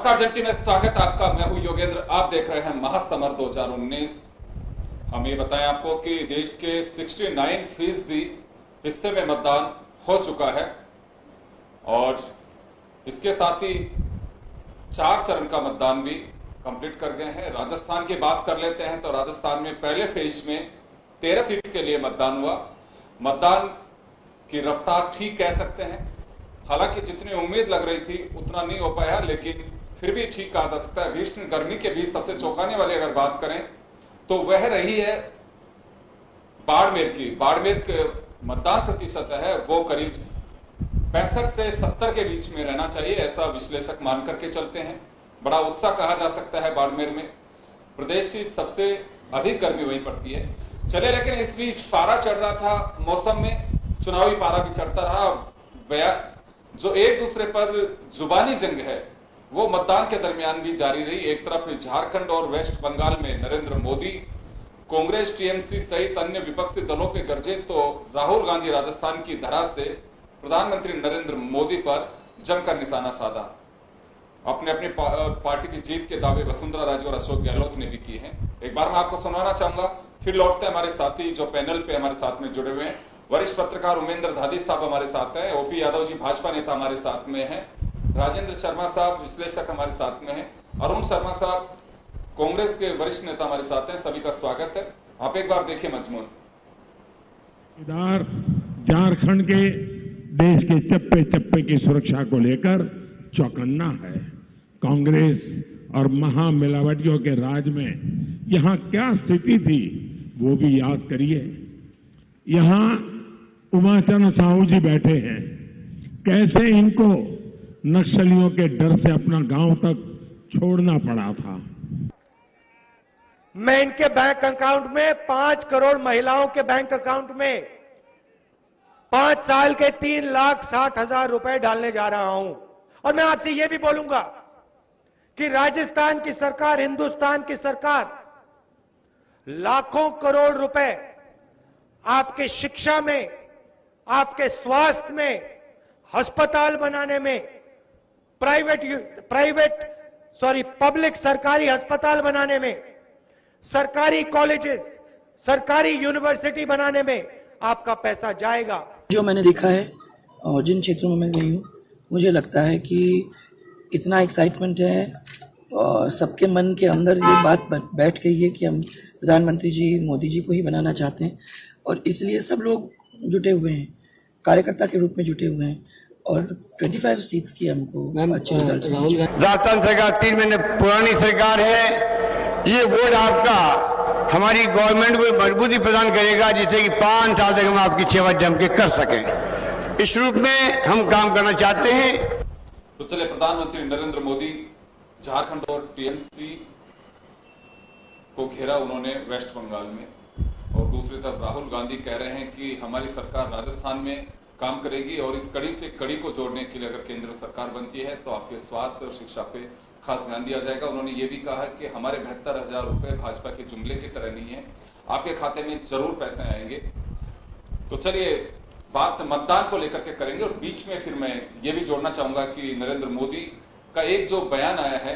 नमस्कार जंटी में स्वागत आपका। मैं हूं योगेंद्र, आप देख रहे हैं महासमर 2019। हम ये बताएं आपको कि देश के 69% हिस्से में मतदान हो चुका है और इसके साथ ही 4 चरण का मतदान भी कंप्लीट कर गए हैं। राजस्थान की बात कर लेते हैं तो राजस्थान में पहले फेज में 13 सीट के लिए मतदान हुआ। मतदान की रफ्तार ठीक कह सकते हैं, हालांकि जितनी उम्मीद लग रही थी उतना नहीं हो पाया, लेकिन फिर भी ठीक कहा जा सकता है। भीषण गर्मी के बीच सबसे चौंकाने वाली अगर बात करें तो वह रही है बाड़मेर की। बाड़मेर के मतदान प्रतिशत है वो करीब 65 से 70 के बीच में रहना चाहिए, ऐसा विश्लेषक मान करके चलते हैं। बड़ा उत्साह कहा जा सकता है बाड़मेर में। प्रदेश की सबसे अधिक गर्मी वहीं पड़ती है। चले, लेकिन इस बीच पारा चढ़ रहा था, मौसम में चुनावी पारा भी चढ़ता रहा। जो एक दूसरे पर जुबानी जंग है वो मतदान के दरमियान भी जारी रही। एक तरफ झारखंड और वेस्ट बंगाल में नरेंद्र मोदी कांग्रेस, टीएमसी सहित अन्य विपक्षी दलों पे गरजे, तो राहुल गांधी राजस्थान की धरा से प्रधानमंत्री नरेंद्र मोदी पर जमकर निशाना साधा। अपने अपनी पार्टी की जीत के दावे वसुंधरा राजे और अशोक गहलोत ने भी किए हैं। एक बार मैं आपको सुनाना चाहूंगा, फिर लौटते हैं हमारे साथी जो पैनल पे हमारे साथ में जुड़े हुए हैं। वरिष्ठ पत्रकार उमेंद्र धादी साहब हमारे साथ हैं, ओपी यादव जी भाजपा नेता हमारे साथ में हैं, राजेंद्र शर्मा साहब विश्लेषक हमारे साथ में हैं, अरुण शर्मा साहब कांग्रेस के वरिष्ठ नेता हमारे साथ हैं। सभी का स्वागत है। आप एक बार देखिए मजमून। इधर झारखंड के देश के चप्पे चप्पे की सुरक्षा को लेकर चौकन्ना है। कांग्रेस और महामिलावटियों के राज में यहां क्या स्थिति थी वो भी याद करिए। यहां उमाचंद साहू जी बैठे हैं, कैसे इनको नक्सलियों के डर से अपना गांव तक छोड़ना पड़ा था। मैं इनके बैंक अकाउंट में 5 करोड़ महिलाओं के बैंक अकाउंट में 5 साल के 3,60,000 रुपए डालने जा रहा हूं। और मैं आपसे यह भी बोलूंगा कि राजस्थान की सरकार, हिंदुस्तान की सरकार लाखों करोड़ रुपए आपके शिक्षा में, आपके स्वास्थ्य में, अस्पताल बनाने में, पब्लिक सरकारी अस्पताल बनाने में, सरकारी कॉलेजेस, सरकारी यूनिवर्सिटी बनाने में आपका पैसा जाएगा। जो मैंने देखा है और जिन क्षेत्रों में मैं गई हूं, मुझे लगता है कि इतना एक्साइटमेंट है और सबके मन के अंदर ये बात बैठ गई है कि हम प्रधानमंत्री जी मोदी जी को ही बनाना चाहते हैं और इसलिए सब लोग जुटे हुए हैं, कार्यकर्ता के रूप में जुटे हुए हैं और 25 सीट्स की हमको अच्छे रिजल्ट। राजस्थान सरकार 3 महीने पुरानी सरकार है। ये वोट आपका हमारी गवर्नमेंट को मजबूती प्रदान करेगा जिससे कि 5 साल तक हम आपकी सेवा जम के कर सकें। इस रूप में हम काम करना चाहते हैं। तो चले, प्रधानमंत्री नरेंद्र मोदी झारखंड और टीएमसी को घेरा उन्होंने वेस्ट बंगाल में, और दूसरी तरफ राहुल गांधी कह रहे हैं कि हमारी सरकार राजस्थान में काम करेगी और इस कड़ी से कड़ी को जोड़ने के लिए अगर केंद्र सरकार बनती है तो आपके स्वास्थ्य और शिक्षा पे खास ध्यान दिया जाएगा। उन्होंने ये भी कहा कि हमारे 72,000 रुपए भाजपा के जुमले की तरह नहीं है, आपके खाते में जरूर पैसे आएंगे। तो चलिए बात मतदान को लेकर के करेंगे और बीच में फिर मैं ये भी जोड़ना चाहूंगा कि नरेंद्र मोदी का एक जो बयान आया है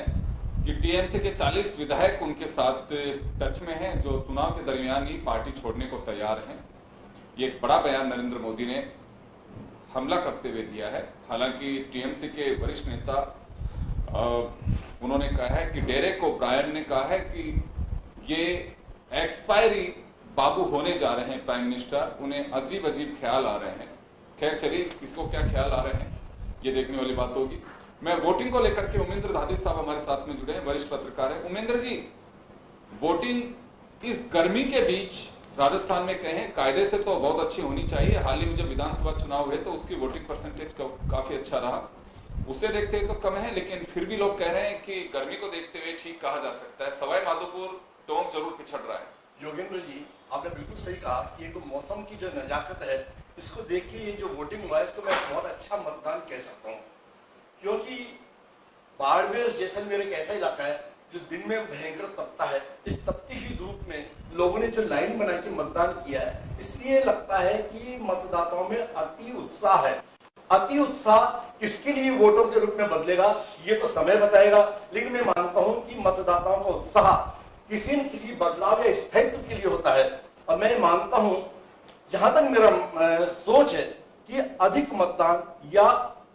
कि टीएमसी के 40 विधायक उनके साथ टच में हैं जो चुनाव के दरमियान ही पार्टी छोड़ने को तैयार हैं। ये एक बड़ा बयान नरेंद्र मोदी ने हमला करते हुए दिया है। हालांकि टीएमसी के वरिष्ठ नेता उन्होंने कहा है कि डेरेक ओब्रायन ने कहा है कि ये एक्सपायरी बाबू होने जा रहे हैं प्राइम मिनिस्टर, उन्हें अजीब अजीब ख्याल आ रहे हैं। खैर चलिए, किसको क्या ख्याल आ रहे हैं ये देखने वाली बात होगी। मैं वोटिंग को लेकर के उमेंद्र धादी साहब हमारे साथ में जुड़े हैं, वरिष्ठ पत्रकार है। उमेंद्र जी, वोटिंग इस गर्मी के बीच राजस्थान में कहें कायदे से तो बहुत अच्छी होनी चाहिए। हाल ही में जब विधानसभा चुनाव हुए तो उसकी वोटिंग परसेंटेज काफी अच्छा रहा, उसे देखते हुए तो कम है, लेकिन फिर भी लोग कह रहे हैं कि गर्मी को देखते हुए ठीक कहा जा सकता है सवाई माधोपुर टोंक जरूर पिछड़ रहा है। योगेंद्र जी, आपने बिल्कुल सही कहा कि ये मौसम की जो नजाकत है, इसको देख के ये जो वोटिंग हुआ है इसको मैं बहुत अच्छा मतदान कह सकता हूँ, क्योंकि बाड़मेर जैसलमेर एक ऐसा इलाका है जो दिन में भयंकर तपता है। इस तपती हुई धूप में लोगों ने जो लाइन बना के मतदान किया है, इसलिए लगता है कि मतदाताओं में अति उत्साह है। अति उत्साह किसके लिए वोटों के रूप में बदलेगा ये तो समय बताएगा, लेकिन मैं मानता हूं कि मतदाताओं का उत्साह किसी न किसी बदलाव या स्थायित्व के लिए होता है। और मैं मानता हूं, जहां तक मेरा सोच है कि अधिक मतदान या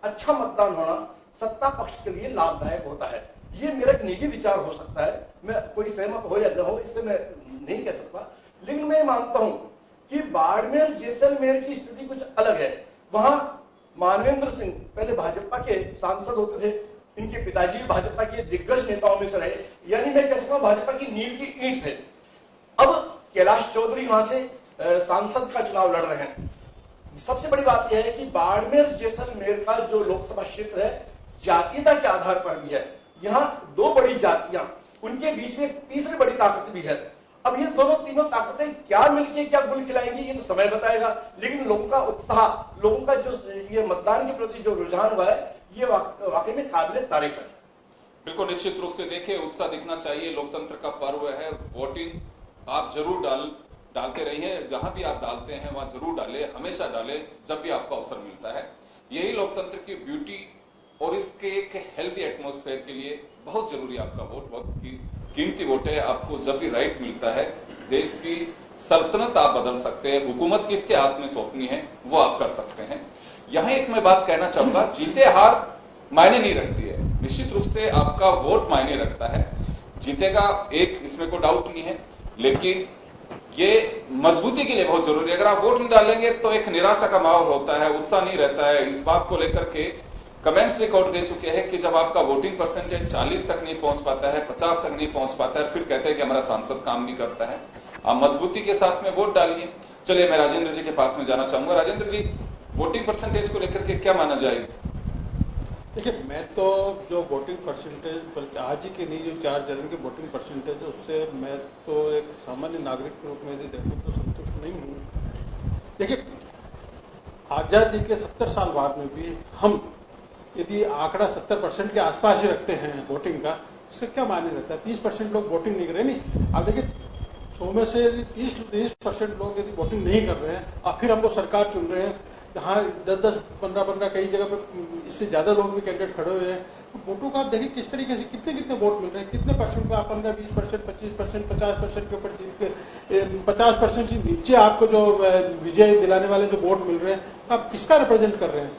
अच्छा मतदान होना सत्ता पक्ष के लिए लाभदायक होता है। ये मेरा एक निजी विचार हो सकता है, मैं कोई सहमत हो या न हो इससे मैं नहीं कह सकता, लेकिन मैं मानता हूं कि बाड़मेर जैसलमेर की स्थिति कुछ अलग है। वहां मानवेंद्र सिंह पहले भाजपा के सांसद होते थे, इनके पिताजी भाजपा के दिग्गज नेताओं में से रहे, यानी मैं कह सकता हूं भाजपा की नींव की ईंट थे। अब कैलाश चौधरी वहां से सांसद का चुनाव लड़ रहे हैं। सबसे बड़ी बात यह है कि बाड़मेर जैसलमेर का जो लोकसभा क्षेत्र है जातीयता के आधार पर भी है। यहां दो बड़ी जातियां, उनके बीच में एक तीसरी बड़ी ताकत भी है। अब ये दोनों तीनों ताकतें क्या मिलके क्या गुल खिलाएंगी ये तो समय बताएगा, लेकिन लोगों का उत्साह, लोगों का जो ये मतदान के प्रति जो रुझान हुआ है ये वाकई में काबिले तारीफ है। बिल्कुल निश्चित रूप से देखिए, उत्साह दिखना चाहिए। लोकतंत्र का पर्व है, वोटिंग आप जरूर डालते रहिए, जहां भी आप डालते हैं वहां जरूर डालें, हमेशा डालें जब भी आपको अवसर मिलता है। यही लोकतंत्र की ब्यूटी और इसके एक हेल्दी एटमॉस्फेयर के लिए बहुत जरूरी आपका वोट, बहुत कीमती वोट है। आपको जब भी राइट मिलता है, देश की सल्तनत आप बदल सकते हैं, हुकूमत किसके हाथ में सौंपनी है वो आप कर सकते हैं। यहां एक मैं बात कहना चाहूंगा, जीते हार मायने नहीं रखती है, निश्चित रूप से आपका वोट मायने रखता है। जीतेगा एक, इसमें कोई डाउट नहीं है, लेकिन ये मजबूती के लिए बहुत जरूरी है। अगर आप वोट नहीं डालेंगे तो एक निराशा का माहौल होता है, उत्साह नहीं रहता है। इस बात को लेकर के कमेंट्स रिकॉर्ड दे चुके हैं कि जब आपका वोटिंग परसेंटेज 40 तक नहीं पहुंच पाता है, 50 तक नहीं पहुंच पाता है, फिर कहते हैं कि हमारा सांसद काम नहीं करता है। आप मजबूती के साथ में वोट डालिए। चलिए मैं राजेंद्र जी के पास में जाना चाहूंगा। राजेंद्र जी, वोटिंग परसेंटेज को लेकर के क्या माना जाएगा? देखिए, मैं तो जो वोटिंग परसेंटेज, बल्कि आज ही के नहीं जो 4 जनवरी की वोटिंग परसेंटेज है उससे मैं तो एक सामान्य नागरिक के रूप में यदि देखूं तो संतुष्ट नहीं हूं। देखिए, आजादी के 70 साल बाद में भी हम यदि आंकड़ा 70% के आसपास ही रखते हैं वोटिंग का, उससे क्या मायने रहता है? 30% लोग वोटिंग नहीं कर रहे। नहीं, आप देखिए 100 में से यदि 30% लोग यदि वोटिंग नहीं कर रहे हैं और फिर हम लोग सरकार चुन रहे हैं, जहाँ 10-10, 15-15 कई जगह पे इससे ज्यादा लोग भी कैंडिडेट खड़े हुए हैं, तो वोटों का आप देखिए किस तरीके से कितने वोट मिल रहे हैं, कितने परसेंट पे आप 15-20%, 25%, 50% के ऊपर जीत के 50% से नीचे आपको जो विजय दिलाने वाले जो वोट मिल रहे हैं, तो आप किसका रिप्रेजेंट कर रहे हैं?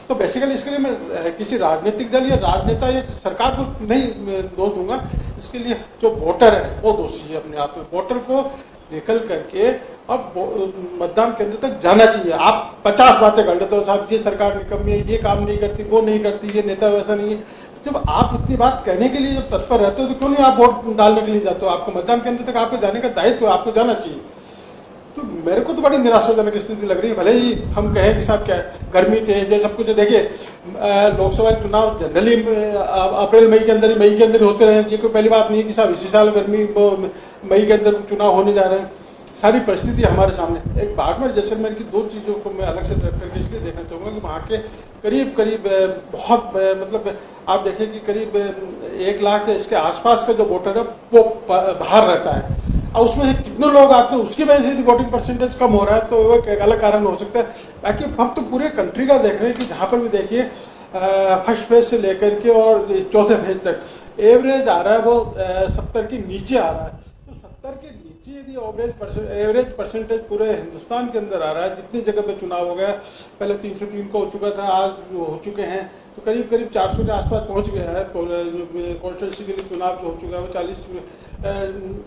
तो बेसिकली इसके लिए मैं किसी राजनीतिक दल या राजनेता या सरकार को नहीं दोष दूंगा। इसके लिए जो वोटर है वो दोषी है अपने आप में। वोटर को निकल करके अब मतदान केंद्र तक जाना चाहिए। आप 50 बातें कर लेते हो, साहब ये सरकार निकम्मी है, ये काम नहीं करती, वो नहीं करती, ये नेता वैसा नहीं है। जब आप इतनी बात कहने के लिए जब तत्पर रहते हो तो क्यों नहीं आप वोट डालने के लिए जाते हो? आपको मतदान केंद्र तक आपको जाने का दायित्व है, आपको जाना चाहिए। तो मेरे को तो बड़ी निराशाजनक स्थिति लग रही है। भले ही हम कहें कि साहब क्या है, गर्मी तेज है, सब कुछ है। देखिए, लोकसभा चुनाव जनरली अप्रैल मई के अंदर होते रहे, ये कोई पहली बात नहीं है कि साहब इसी साल गर्मी मई के अंदर चुनाव होने जा रहे हैं। सारी परिस्थिति हमारे सामने। एक बाड़मेर जैसलमेर की 2 चीजों को मैं अलग से करके इसलिए देखना चाहूंगा कि वहां के करीब बहुत मतलब आप देखिए कि करीब 1 लाख इसके आसपास का जो वोटर है वो बाहर रहता है, और उसमें कितने लोग आते हैं उसकी वजह से वोटिंग परसेंटेज कम हो रहा है, तो वो एक अलग कारण हो सकता है। बाकी हम तो पूरे कंट्री का देख रहे हैं कि जहां पर भी देखिए फर्स्ट फेज से लेकर के और 4थे फेज तक एवरेज आ रहा है वो 70 के नीचे आ रहा है। तो 70 के नीचे यदि एवरेज परसेंटेज पूरे हिंदुस्तान के अंदर आ रहा है, जितनी जगह पे चुनाव हो गया, पहले 303 को हो चुका था, आज हो चुके हैं तो करीब 400 के आसपास पहुंच गया है। कॉन्स्टिट्यूंसी के लिए चुनाव जो हो चुका है वो 40,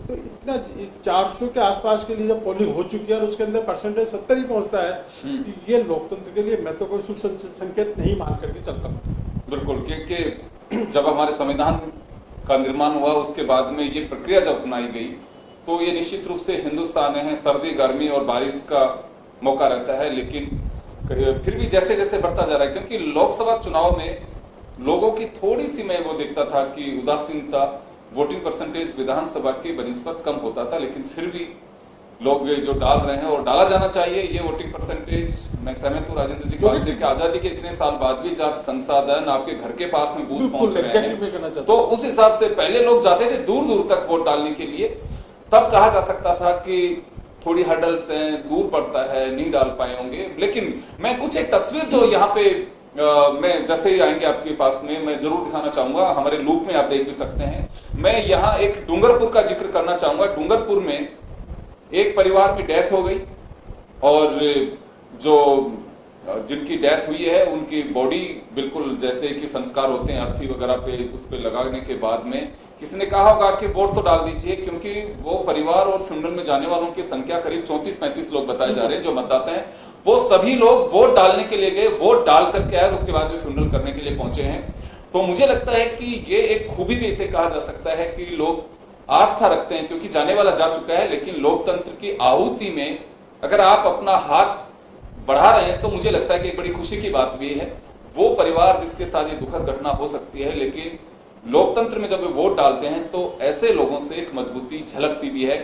तो इतना 400 के आसपास के लिए जब पोलिंग हो चुकी है और उसके अंदर परसेंटेज 70 ही पहुंचता है, तो ये लोकतंत्र के लिए मैं तो कोई शुभ संकेत नहीं मान करके चलता हूँ। बिल्कुल, क्योंकि जब हमारे संविधान का निर्माण हुआ उसके बाद में ये प्रक्रिया जब अपनाई गई तो ये निश्चित रूप से हिंदुस्तान है, सर्दी गर्मी और बारिश का मौका रहता है, लेकिन फिर भी जैसे जैसे बढ़ता जा रहा है, क्योंकि लोकसभा चुनाव में लोगों की थोड़ी सी मैं वो देखता था कि उदासीनता, वोटिंग परसेंटेज विधानसभा की बनिस्बत कम होता था, लेकिन फिर भी लोग जो डाल रहे हैं और डाला जाना चाहिए ये वोटिंग परसेंटेज। मैं सहमत हूं राजेंद्र जी की बात से कि आजादी के इतने साल बाद भी जब संसाधन आपके घर के पास में बूथ पहुंच रहे हैं, तो उस हिसाब से पहले लोग जाते थे दूर दूर तक वोट डालने के लिए, तब कहा जा सकता था कि थोड़ी हर्डल्स हैं, दूर पड़ता है, नहीं डाल पाए होंगे। लेकिन मैं कुछ एक तस्वीर जो यहाँ पे मैं जैसे ही आएंगे आपके पास में मैं जरूर दिखाना चाहूंगा, हमारे लूप में आप देख भी सकते हैं। मैं यहां एक डूंगरपुर का जिक्र करना चाहूंगा। डूंगरपुर में एक परिवार में डेथ हो गई और जो जिनकी डेथ हुई है उनकी बॉडी बिल्कुल जैसे कि संस्कार होते हैं अर्थी वगैरह पे उस पे लगाने के बाद में किसी ने कहा होगा कि वोट तो डाल दीजिए, क्योंकि वो परिवार और फ्यूनरल में जाने वालों की संख्या करीब 34-35 लोग बताए जा रहे हैं जो मतदाता हैं। वो सभी लोग वोट डालने के लिए गए, वोट डाल करके आए और उसके बाद में फ्यूनरल करने के लिए पहुंचे हैं। तो मुझे लगता है कि ये एक खूबी भी इसे कहा जा सकता है कि लोग आस्था रखते हैं, क्योंकि जाने वाला जा चुका है, लेकिन लोकतंत्र की आहुति में अगर आप अपना हाथ बढ़ा रहे हैं तो मुझे लगता है कि एक बड़ी खुशी की बात भी है। वो परिवार जिसके साथ ये दुखद घटना हो सकती है, लेकिन लोकतंत्र में जब वे वोट डालते हैं तो ऐसे लोगों से एक मजबूती झलकती भी है,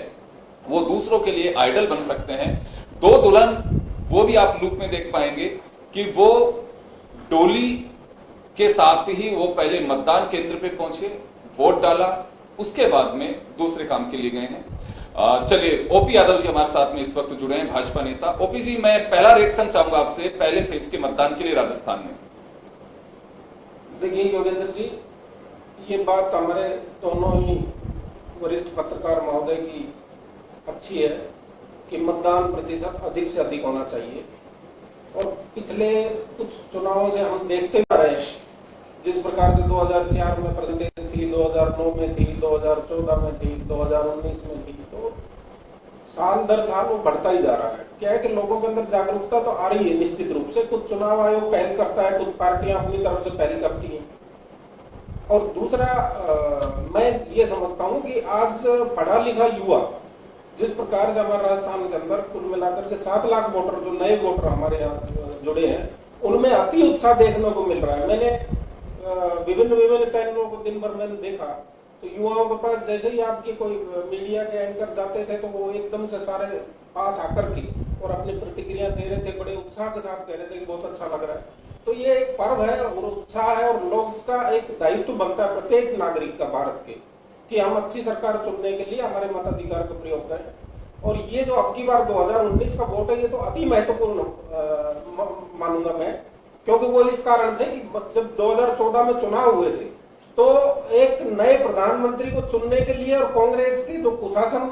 वो दूसरों के लिए आइडल बन सकते हैं। दो दुल्हन वो भी आप लूप में देख पाएंगे कि वो डोली के साथ ही वो पहले मतदान केंद्र पे पहुंचे, वोट डाला, उसके बाद में दूसरे काम के लिए गए हैं। चलिए, ओपी यादव जी हमारे साथ में इस वक्त जुड़े हैं, भाजपा नेता। ओपी जी, मैं पहला रिएक्शन चाहूंगा आपसे पहले फेज के मतदान के लिए राजस्थान में। देखिए योगेंद्र जी, ये बात हमारे दोनों ही वरिष्ठ पत्रकार महोदय की अच्छी है कि मतदान प्रतिशत अधिक से अधिक होना चाहिए। और पिछले कुछ चुनावों से हम देखते आ रहे हैं जिस प्रकार से 2004 में परसेंटेज थी, 2009 में थी, 2014 में थी, 2019 में थी, तो साल दर साल वो बढ़ता ही जा रहा है। क्या है कि लोगों के अंदर जागरूकता तो आ रही है निश्चित रूप से, कुछ चुनाव आयोग पहल करता है, कुछ पार्टियां अपनी तरफ से पहल करती हैं। और दूसरा मैं ये समझता हूं कि आज पढ़ा लिखा युवा जिस प्रकार से हमारे राजस्थान के अंदर कुल मिलाकर के 7 लाख वोटर जो नए वोटर हमारे यहाँ जुड़े हैं, उनमें अति उत्साह देखने को मिल रहा है। मैंने विभिन्न चैनलों को दिन भर मैंने देखा तो युवाओं के पास जैसे ही आपकी कोई मीडिया के एंकर जाते थे तो वो एकदम से सारे पास आकर के और अपनी प्रतिक्रिया दे रहे थे, बड़े उत्साह के साथ कह रहे थे कि बहुत अच्छा लग रहा है। तो ये एक पर्व है और उत्साह है और लोग का एक दायित्व बनता है प्रत्येक नागरिक का भारत के कि हम अच्छी सरकार चुनने के लिए हमारे मताधिकार का प्रयोग करें। और ये जो अब की बार 2019 का वोट है ये तो अति महत्वपूर्ण मानूंगा मैं, क्योंकि वो इस कारण से कि जब 2014 में चुनाव हुए थे तो एक नए प्रधानमंत्री को चुनने के लिए और कांग्रेस के जो कुशासन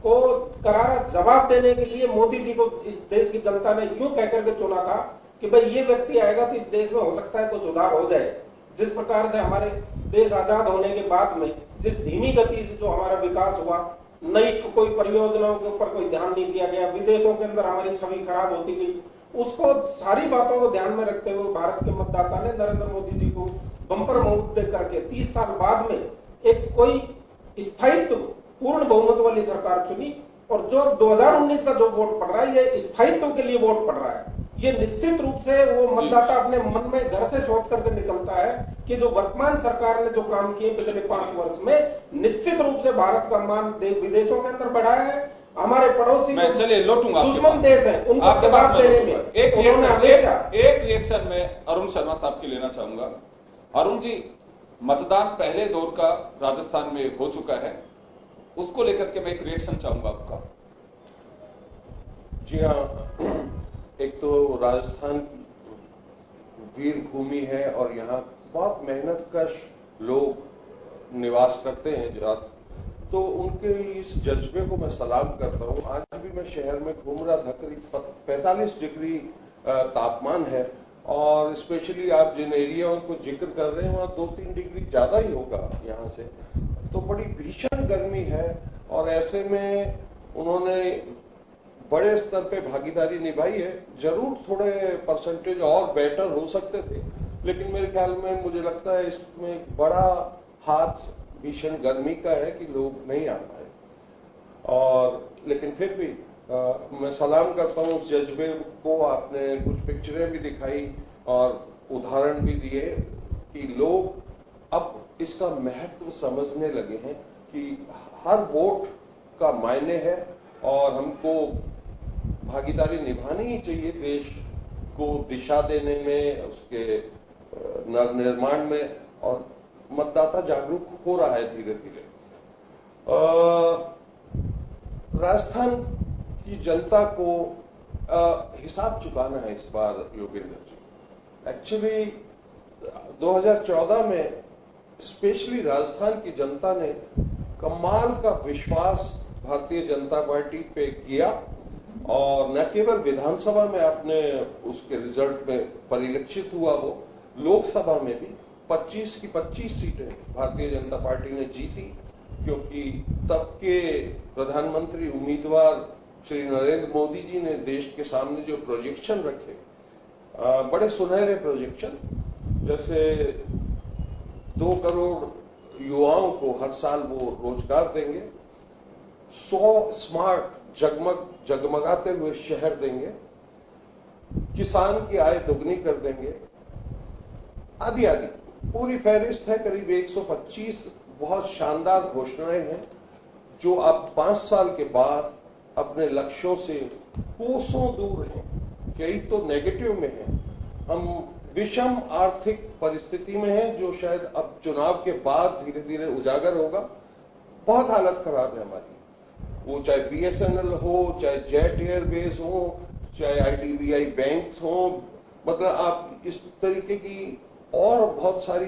को करारा जवाब देने के लिए मोदी जी को इस देश की जनता ने यूं कहकर के चुना था कि भाई ये व्यक्ति आएगा तो इस देश में हो सकता है कुछ सुधार हो जाए। जिस प्रकार से हमारे देश आजाद होने के बाद में जिस धीमी गति से जो हमारा विकास हुआ, नई कोई परियोजनाओं के ऊपर कोई ध्यान नहीं दिया गया, विदेशों के अंदर हमारी छवि खराब होती गई, उसको सारी बातों को ध्यान में रखते हुए भारत के मतदाता ने नरेंद्र मोदी जी को बंपर बहुमत दे करके 30 साल बाद में एक कोई स्थायित्व पूर्ण बहुमत वाली सरकार चुनी। और जो 2019 का जो वोट पड़ रहा है ये स्थायित्व के लिए वोट पड़ रहा है। ये निश्चित रूप से वो मतदाता अपने मन में घर से सोच करके निकलता है कि जो वर्तमान सरकार ने जो काम किए पिछले 5 वर्ष में निश्चित रूप से भारत का मान विदेशों के अंदर बढ़ाया है। हमारे पड़ोसी चलिए लौटूंगा दुश्मन देश है उनको जवाब देने में एक रिएक्शन में अरुण शर्मा साहब की लेना चाहूंगा। अरुण जी, मतदान पहले दौर का राजस्थान में हो चुका है, उसको लेकर के मैं एक रिएक्शन चाहूंगा आपका। जी हाँ, एक तो राजस्थान वीर भूमि है और यहाँ बहुत मेहनत कश लोग निवास करते हैं, तो उनके इस जज्बे को मैं सलाम करता हूँ। आज भी मैं शहर में घूम रहा था, करीब 45 डिग्री तापमान है और स्पेशली आप जिन एरियाओं को जिक्र कर रहे हैं वहां 2-3 डिग्री ज्यादा ही होगा यहाँ से, तो बड़ी भीषण गर्मी है। और ऐसे में उन्होंने बड़े स्तर पे भागीदारी निभाई है। जरूर थोड़े परसेंटेज और बेटर हो सकते थे, लेकिन मेरे ख्याल में मुझे लगता है इसमें बड़ा हाथ भीषण गर्मी का है कि लोग नहीं आ पाए। और लेकिन फिर भी मैं सलाम करता हूं उस जज्बे को। आपने कुछ पिक्चरें भी दिखाई और उदाहरण भी दिए कि लोग अब इसका महत्व समझने लगे हैं कि हर वोट का मायने है और हमको भागीदारी निभानी ही चाहिए देश को दिशा देने में, उसके निर्माण में। और मतदाता जागरूक हो रहा है धीरे धीरे। राजस्थान की जनता को हिसाब चुकाना है इस बार योगेंद्र जी। एक्चुअली 2014 में स्पेशली राजस्थान की जनता ने कमाल का विश्वास भारतीय जनता पार्टी पे किया और न केवल विधानसभा में आपने उसके रिजल्ट में परिलक्षित हुआ, वो लोकसभा में भी 25 की 25 सीटें भारतीय जनता पार्टी ने जीती, क्योंकि तब के प्रधानमंत्री उम्मीदवार श्री नरेंद्र मोदी जी ने देश के सामने जो प्रोजेक्शन रखे, बड़े सुनहरे प्रोजेक्शन, जैसे 2 करोड़ युवाओं को हर साल वो रोजगार देंगे, 100 स्मार्ट जगमगाते हुए शहर देंगे, किसान की आय दुगनी कर देंगे, आदि आदि पूरी फहरिस्त है। करीब 125 बहुत शानदार घोषणाएं हैं जो अब 5 साल के बाद अपने लक्ष्यों से कोसों दूर हैं, कई तो नेगेटिव में हैं। हम विषम आर्थिक परिस्थिति में हैं जो शायद अब चुनाव के बाद धीरे धीरे उजागर होगा। बहुत हालत खराब है हमारी, वो चाहे BSNL हो, चाहे जेट एयरवेज हो, चाहे IDBI बैंक्स हो, मतलब आप इस तरीके की और बहुत सारी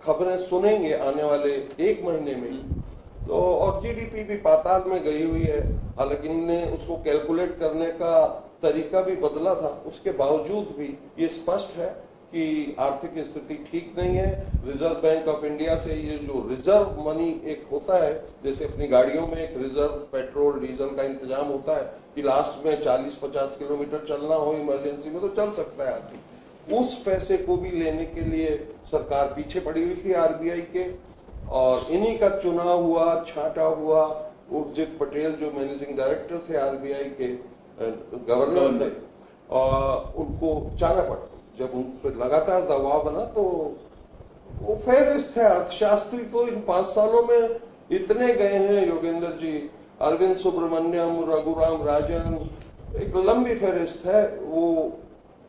खबरें सुनेंगे आने वाले 1 महीने में। तो और GDP भी पाताल में गई हुई है, हालांकि इनने उसको कैलकुलेट करने का तरीका भी बदला था, उसके बावजूद भी ये स्पष्ट है कि आर्थिक स्थिति ठीक नहीं है। रिजर्व बैंक ऑफ इंडिया से ये जो रिजर्व मनी एक होता है, जैसे अपनी गाड़ियों में एक रिजर्व पेट्रोल डीजल का इंतजाम होता है कि लास्ट में 40-50 किलोमीटर चलना हो इमरजेंसी में तो चल सकता है आदमी, उस पैसे को भी लेने के लिए सरकार पीछे पड़ी हुई थी RBI के, और इन्हीं का चुनाव हुआ, छांटा हुआ उर्जित पटेल जो मैनेजिंग डायरेक्टर थे RBI के, गवर्नर थे, और उनको जाना पड़ा। जब उन पर लगातार दबाव बना तो वो फेरिस्त है। अर्थशास्त्री तो इन 5 सालों में इतने गए हैं, योगेंद्र जी, अरविंद सुब्रमण्यम, रघुराम राजन, एक लंबी फेरिस्त है, वो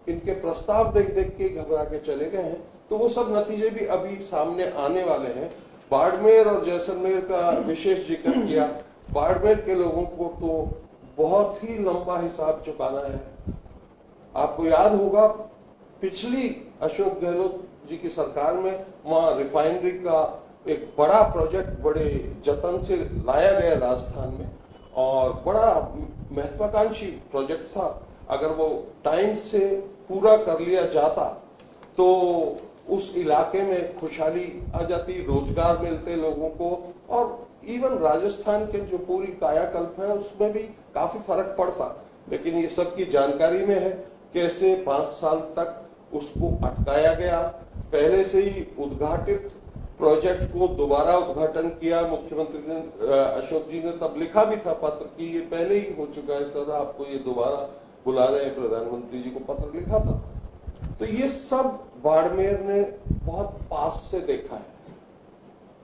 इनके प्रस्ताव देख देख के घबरा के चले गए हैं। तो वो सब नतीजे भी अभी सामने आने वाले हैं। बाड़मेर और जैसलमेर का विशेष जिक्र किया। बाड़मेर के लोगों को तो बहुत ही लंबा हिसाब चुकाना है। आपको याद होगा पिछली अशोक गहलोत जी की सरकार में वहां रिफाइनरी का एक बड़ा प्रोजेक्ट बड़े जतन से लाया गया राजस्थान में, और बड़ा महत्वाकांक्षी प्रोजेक्ट था। अगर वो टाइम से पूरा कर लिया जाता तो उस इलाके में खुशहाली आ जाती, रोजगार मिलते लोगों को, और इवन राजस्थान के जो पूरी कायाकल्प है उसमें भी काफी फर्क पड़ता। लेकिन ये सबकी जानकारी में है कैसे 5 साल तक उसको अटकाया गया। पहले से ही उद्घाटित प्रोजेक्ट को दोबारा उद्घाटन किया मुख्यमंत्री ने, अशोक जी ने तब लिखा भी था पत्र कि ये पहले ही हो चुका है सर, आपको ये दोबारा बुला रहे हैं, प्रधानमंत्री जी को पत्र लिखा था। तो ये सब बाड़मेर ने बहुत पास से देखा है।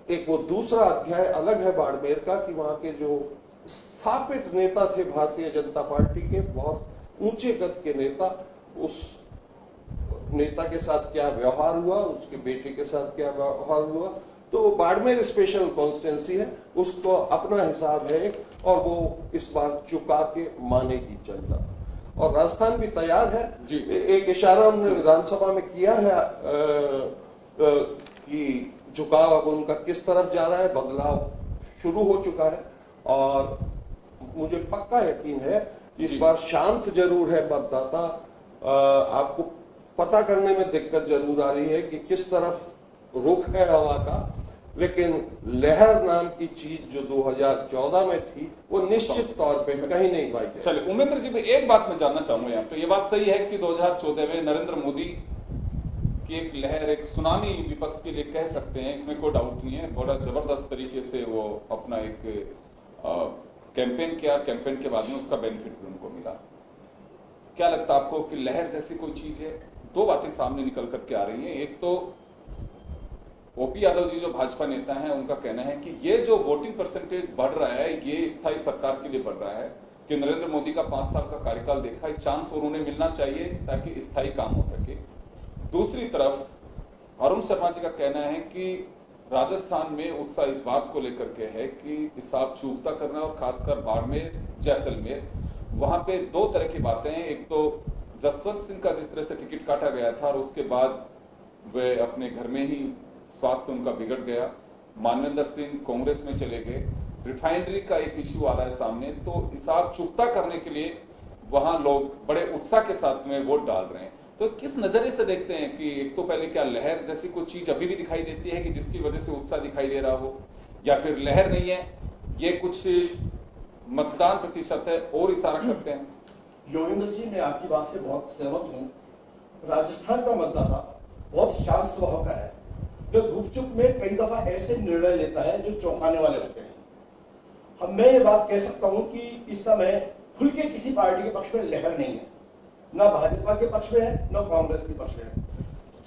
एक वो दूसरा अध्याय अलग है बाड़मेर का कि वहां के जो स्थापित नेता थे भारतीय जनता पार्टी के, बहुत ऊंचे कद के नेता, उस नेता के साथ क्या व्यवहार हुआ, उसके बेटे के साथ क्या व्यवहार हुआ। तो बाड़मेर स्पेशल कॉन्स्टिट्यूंसी है, उसको अपना हिसाब है और वो इस बार चुका के मानेगी जनता। और राजस्थान भी तैयार है। एक इशारा उन्होंने विधानसभा में किया है कि झुकाव अब उनका किस तरफ जा रहा है, बदलाव शुरू हो चुका है। और मुझे पक्का यकीन है कि इस बार शांत जरूर है मतदाता। आपको पता करने में दिक्कत जरूर आ रही है कि किस तरफ रुख है हवा का, लेकिन लहर नाम की चीज जो 2014 में थी वो निश्चित तौर पे कहीं नहीं पाई जाए। चलिए उमेंद्र जी, एक बात मैं जानना चाहूंगा यहाँ पे। ये बात सही है कि 2014 में नरेंद्र मोदी की एक लहर, एक सुनामी विपक्ष के लिए कह सकते हैं, इसमें कोई डाउट नहीं है। बड़ा जबरदस्त तरीके से वो अपना एक कैंपेन किया, कैंपेन के बाद में उसका बेनिफिट भी उनको मिला। क्या लगता है आपको कि लहर जैसी कोई चीज है? 2 बातें सामने निकल करके आ रही हैं। एक तो ओपी यादव जी जो भाजपा नेता हैं, उनका कहना है कि ये जो वोटिंग परसेंटेज बढ़ रहा है ये स्थायी सरकार के लिए बढ़ रहा है, कि नरेंद्र मोदी का 5 साल का कार्यकाल देखा, एक चांस और उन्हें मिलना चाहिए ताकि स्थायी काम हो सके। दूसरी तरफ अरुण शर्मा जी का कहना है कि राजस्थान में उत्साह इस बात को लेकर के है कि हिसाब चूकता करना, और खासकर बाड़मेर, जैसलमेर, वहां पे 2 तरह की बातें हैं। एक तो जसवंत सिंह का जिस तरह से टिकट काटा गया था और उसके बाद वे अपने घर में ही स्वास्थ्य उनका बिगड़ गया, मानवेंद्र सिंह कांग्रेस में चले गए, रिफाइनरी का एक इश्यू आ रहा है सामने, तो हिसाब चुकता करने के लिए वहां लोग बड़े उत्साह के साथ में वोट डाल रहे हैं। तो किस नजरिए से देखते हैं कि एक तो पहले क्या लहर जैसी कोई चीज अभी भी दिखाई देती है कि जिसकी वजह से उत्साह दिखाई दे रहा हो, या फिर लहर नहीं है, ये कुछ मतदान प्रतिशत है और इशारा करते हैं? योगेंद्र जी, मैं आपकी बात से बहुत सहमत हूं। राजस्थान का मतदाता बहुत शांत स्वभाव का है, जो गुपचुप में कई दफा ऐसे निर्णय लेता है जो चौंकाने वाले होते हैं। अब मैं ये बात कह सकता हूं कि इस समय खुल के किसी पार्टी के पक्ष में लहर नहीं है, ना भाजपा के पक्ष में है, ना कांग्रेस के पक्ष में है।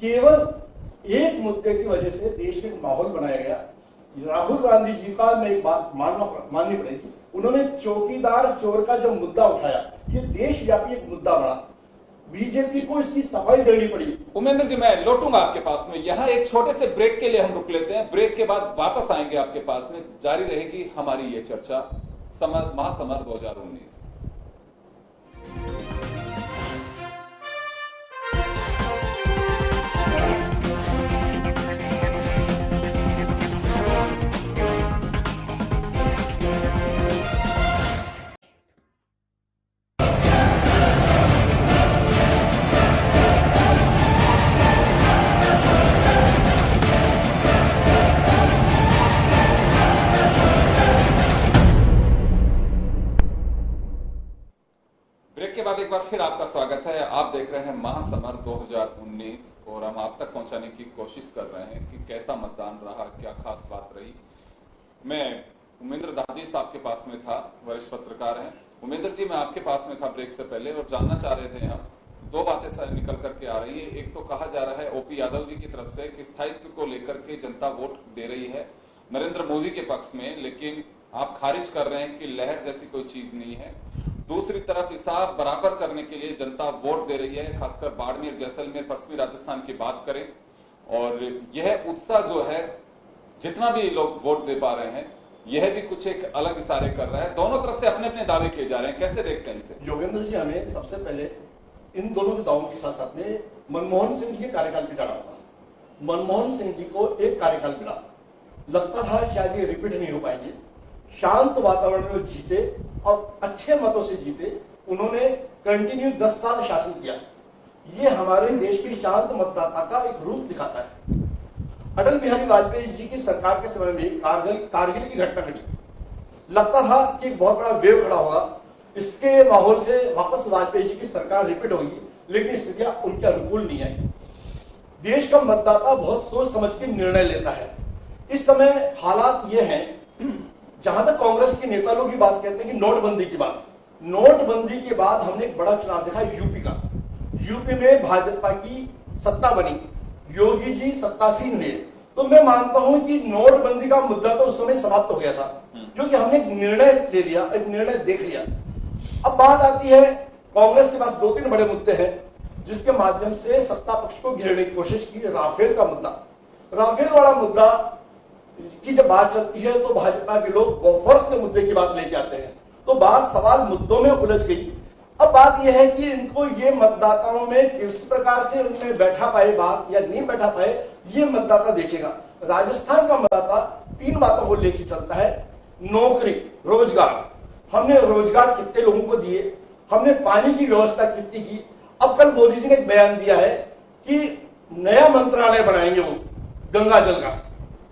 केवल एक मुद्दे की वजह से देश में माहौल बनाया गया। राहुल गांधी जी का मैं एक बात माननी पड़ेगी, उन्होंने चौकीदार चोर का जो मुद्दा उठाया, ये देशव्यापी एक मुद्दा बना, बीजेपी को इसकी सफाई देनी पड़ी। उमेंद्र जी, मैं लौटूंगा आपके पास में, यहां एक छोटे से ब्रेक के लिए हम रुक लेते हैं, ब्रेक के बाद वापस आएंगे आपके पास में, जारी रहेगी हमारी ये चर्चा महासमर 2019। एक बार फिर आपका स्वागत है। आप देख रहे हैं महासमर 2019 और हम आप तक पहुंचाने की कोशिश कर रहे हैं कि कैसा मतदान रहा, क्या खास बात रही। मैं उमेंद्र दादीस आपके पास में था, वरिष्ठ पत्रकार हैं। उमेंद्र जी, मैं आपके पास में था ब्रेक से पहले और जानना चाह रहे थे, हम दो बातें सर निकल करके आ रही है। एक तो कहा जा रहा है ओपी यादव जी की तरफ से कि स्थायित्व को लेकर के जनता वोट दे रही है नरेंद्र मोदी के पक्ष में, लेकिन आप खारिज कर रहे हैं कि लहर जैसी कोई चीज नहीं है। दूसरी तरफ हिसाब बराबर करने के लिए जनता वोट दे रही है, खासकर बाड़मेर, जैसलमेर, पश्चिमी राजस्थान की बात करें, और यह उत्साह जो है, जितना भी लोग वोट दे पा रहे हैं, यह भी कुछ एक अलग इशारे कर रहा है। दोनों तरफ से अपने अपने दावे किए जा रहे हैं, कैसे देखते हैं इसे? योगेंद्र जी, हमें सबसे पहले इन दोनों के दावों के साथ साथ में मनमोहन सिंह जी के कार्यकाल भी जाना होगा। मनमोहन सिंह जी को एक कार्यकाल मिला, लगता था शायद ये रिपीट नहीं हो पाएंगे। शांत वातावरण में जीते और अच्छे मतों से जीते। उन्होंने कंटिन्यू 10 साल शासन किया। ये हमारे देश के शांत मतदाता का एक रूप दिखाता है। अटल बिहारी वाजपेयी जी की सरकार के समय में कारगिल की घटना घटी, लगता था कि एक बहुत बड़ा वेव खड़ा होगा, इसके माहौल से वापस वाजपेयी जी की सरकार रिपीट होगी, लेकिन स्थितियां उनके अनुकूल नहीं आई। देश का मतदाता बहुत सोच समझ के निर्णय लेता है। इस समय हालात ये हैं, जहां तक कांग्रेस के नेता लोग ये बात कहते हैं कि नोटबंदी की बात, नोटबंदी के बाद हमने एक बड़ा चुनाव देखा यूपी का। यूपी में भाजपा की सत्ता बनी, योगी जी सत्तासीन हुए। तो मैं मानता हूं कि नोटबंदी का मुद्दा तो उस समय समाप्त हो गया था, क्योंकि हमने एक निर्णय ले लिया, एक निर्णय देख लिया। अब बात आती है, कांग्रेस के पास 2-3 बड़े मुद्दे हैं जिसके माध्यम से सत्ता पक्ष को घेरने की कोशिश की। राफेल का मुद्दा, राफेल वाला मुद्दा की जब बात चलती है तो भाजपा के लोग बोफोर्स के मुद्दे की बात लेके आते हैं, तो बात सवाल मुद्दों में उलझ गई। अब बात यह है कि इनको ये मतदाताओं में किस प्रकार से उनमें बैठा पाए बात या नहीं बैठा पाए, ये मतदाता देखेगा। राजस्थान का मतदाता 3 बातों को लेकर चलता है। नौकरी, रोजगार, हमने रोजगार कितने लोगों को दिए, हमने पानी की व्यवस्था कितनी की। अब कल मोदी जी ने एक बयान दिया है कि नया मंत्रालय बनाएंगे वो गंगा जल का।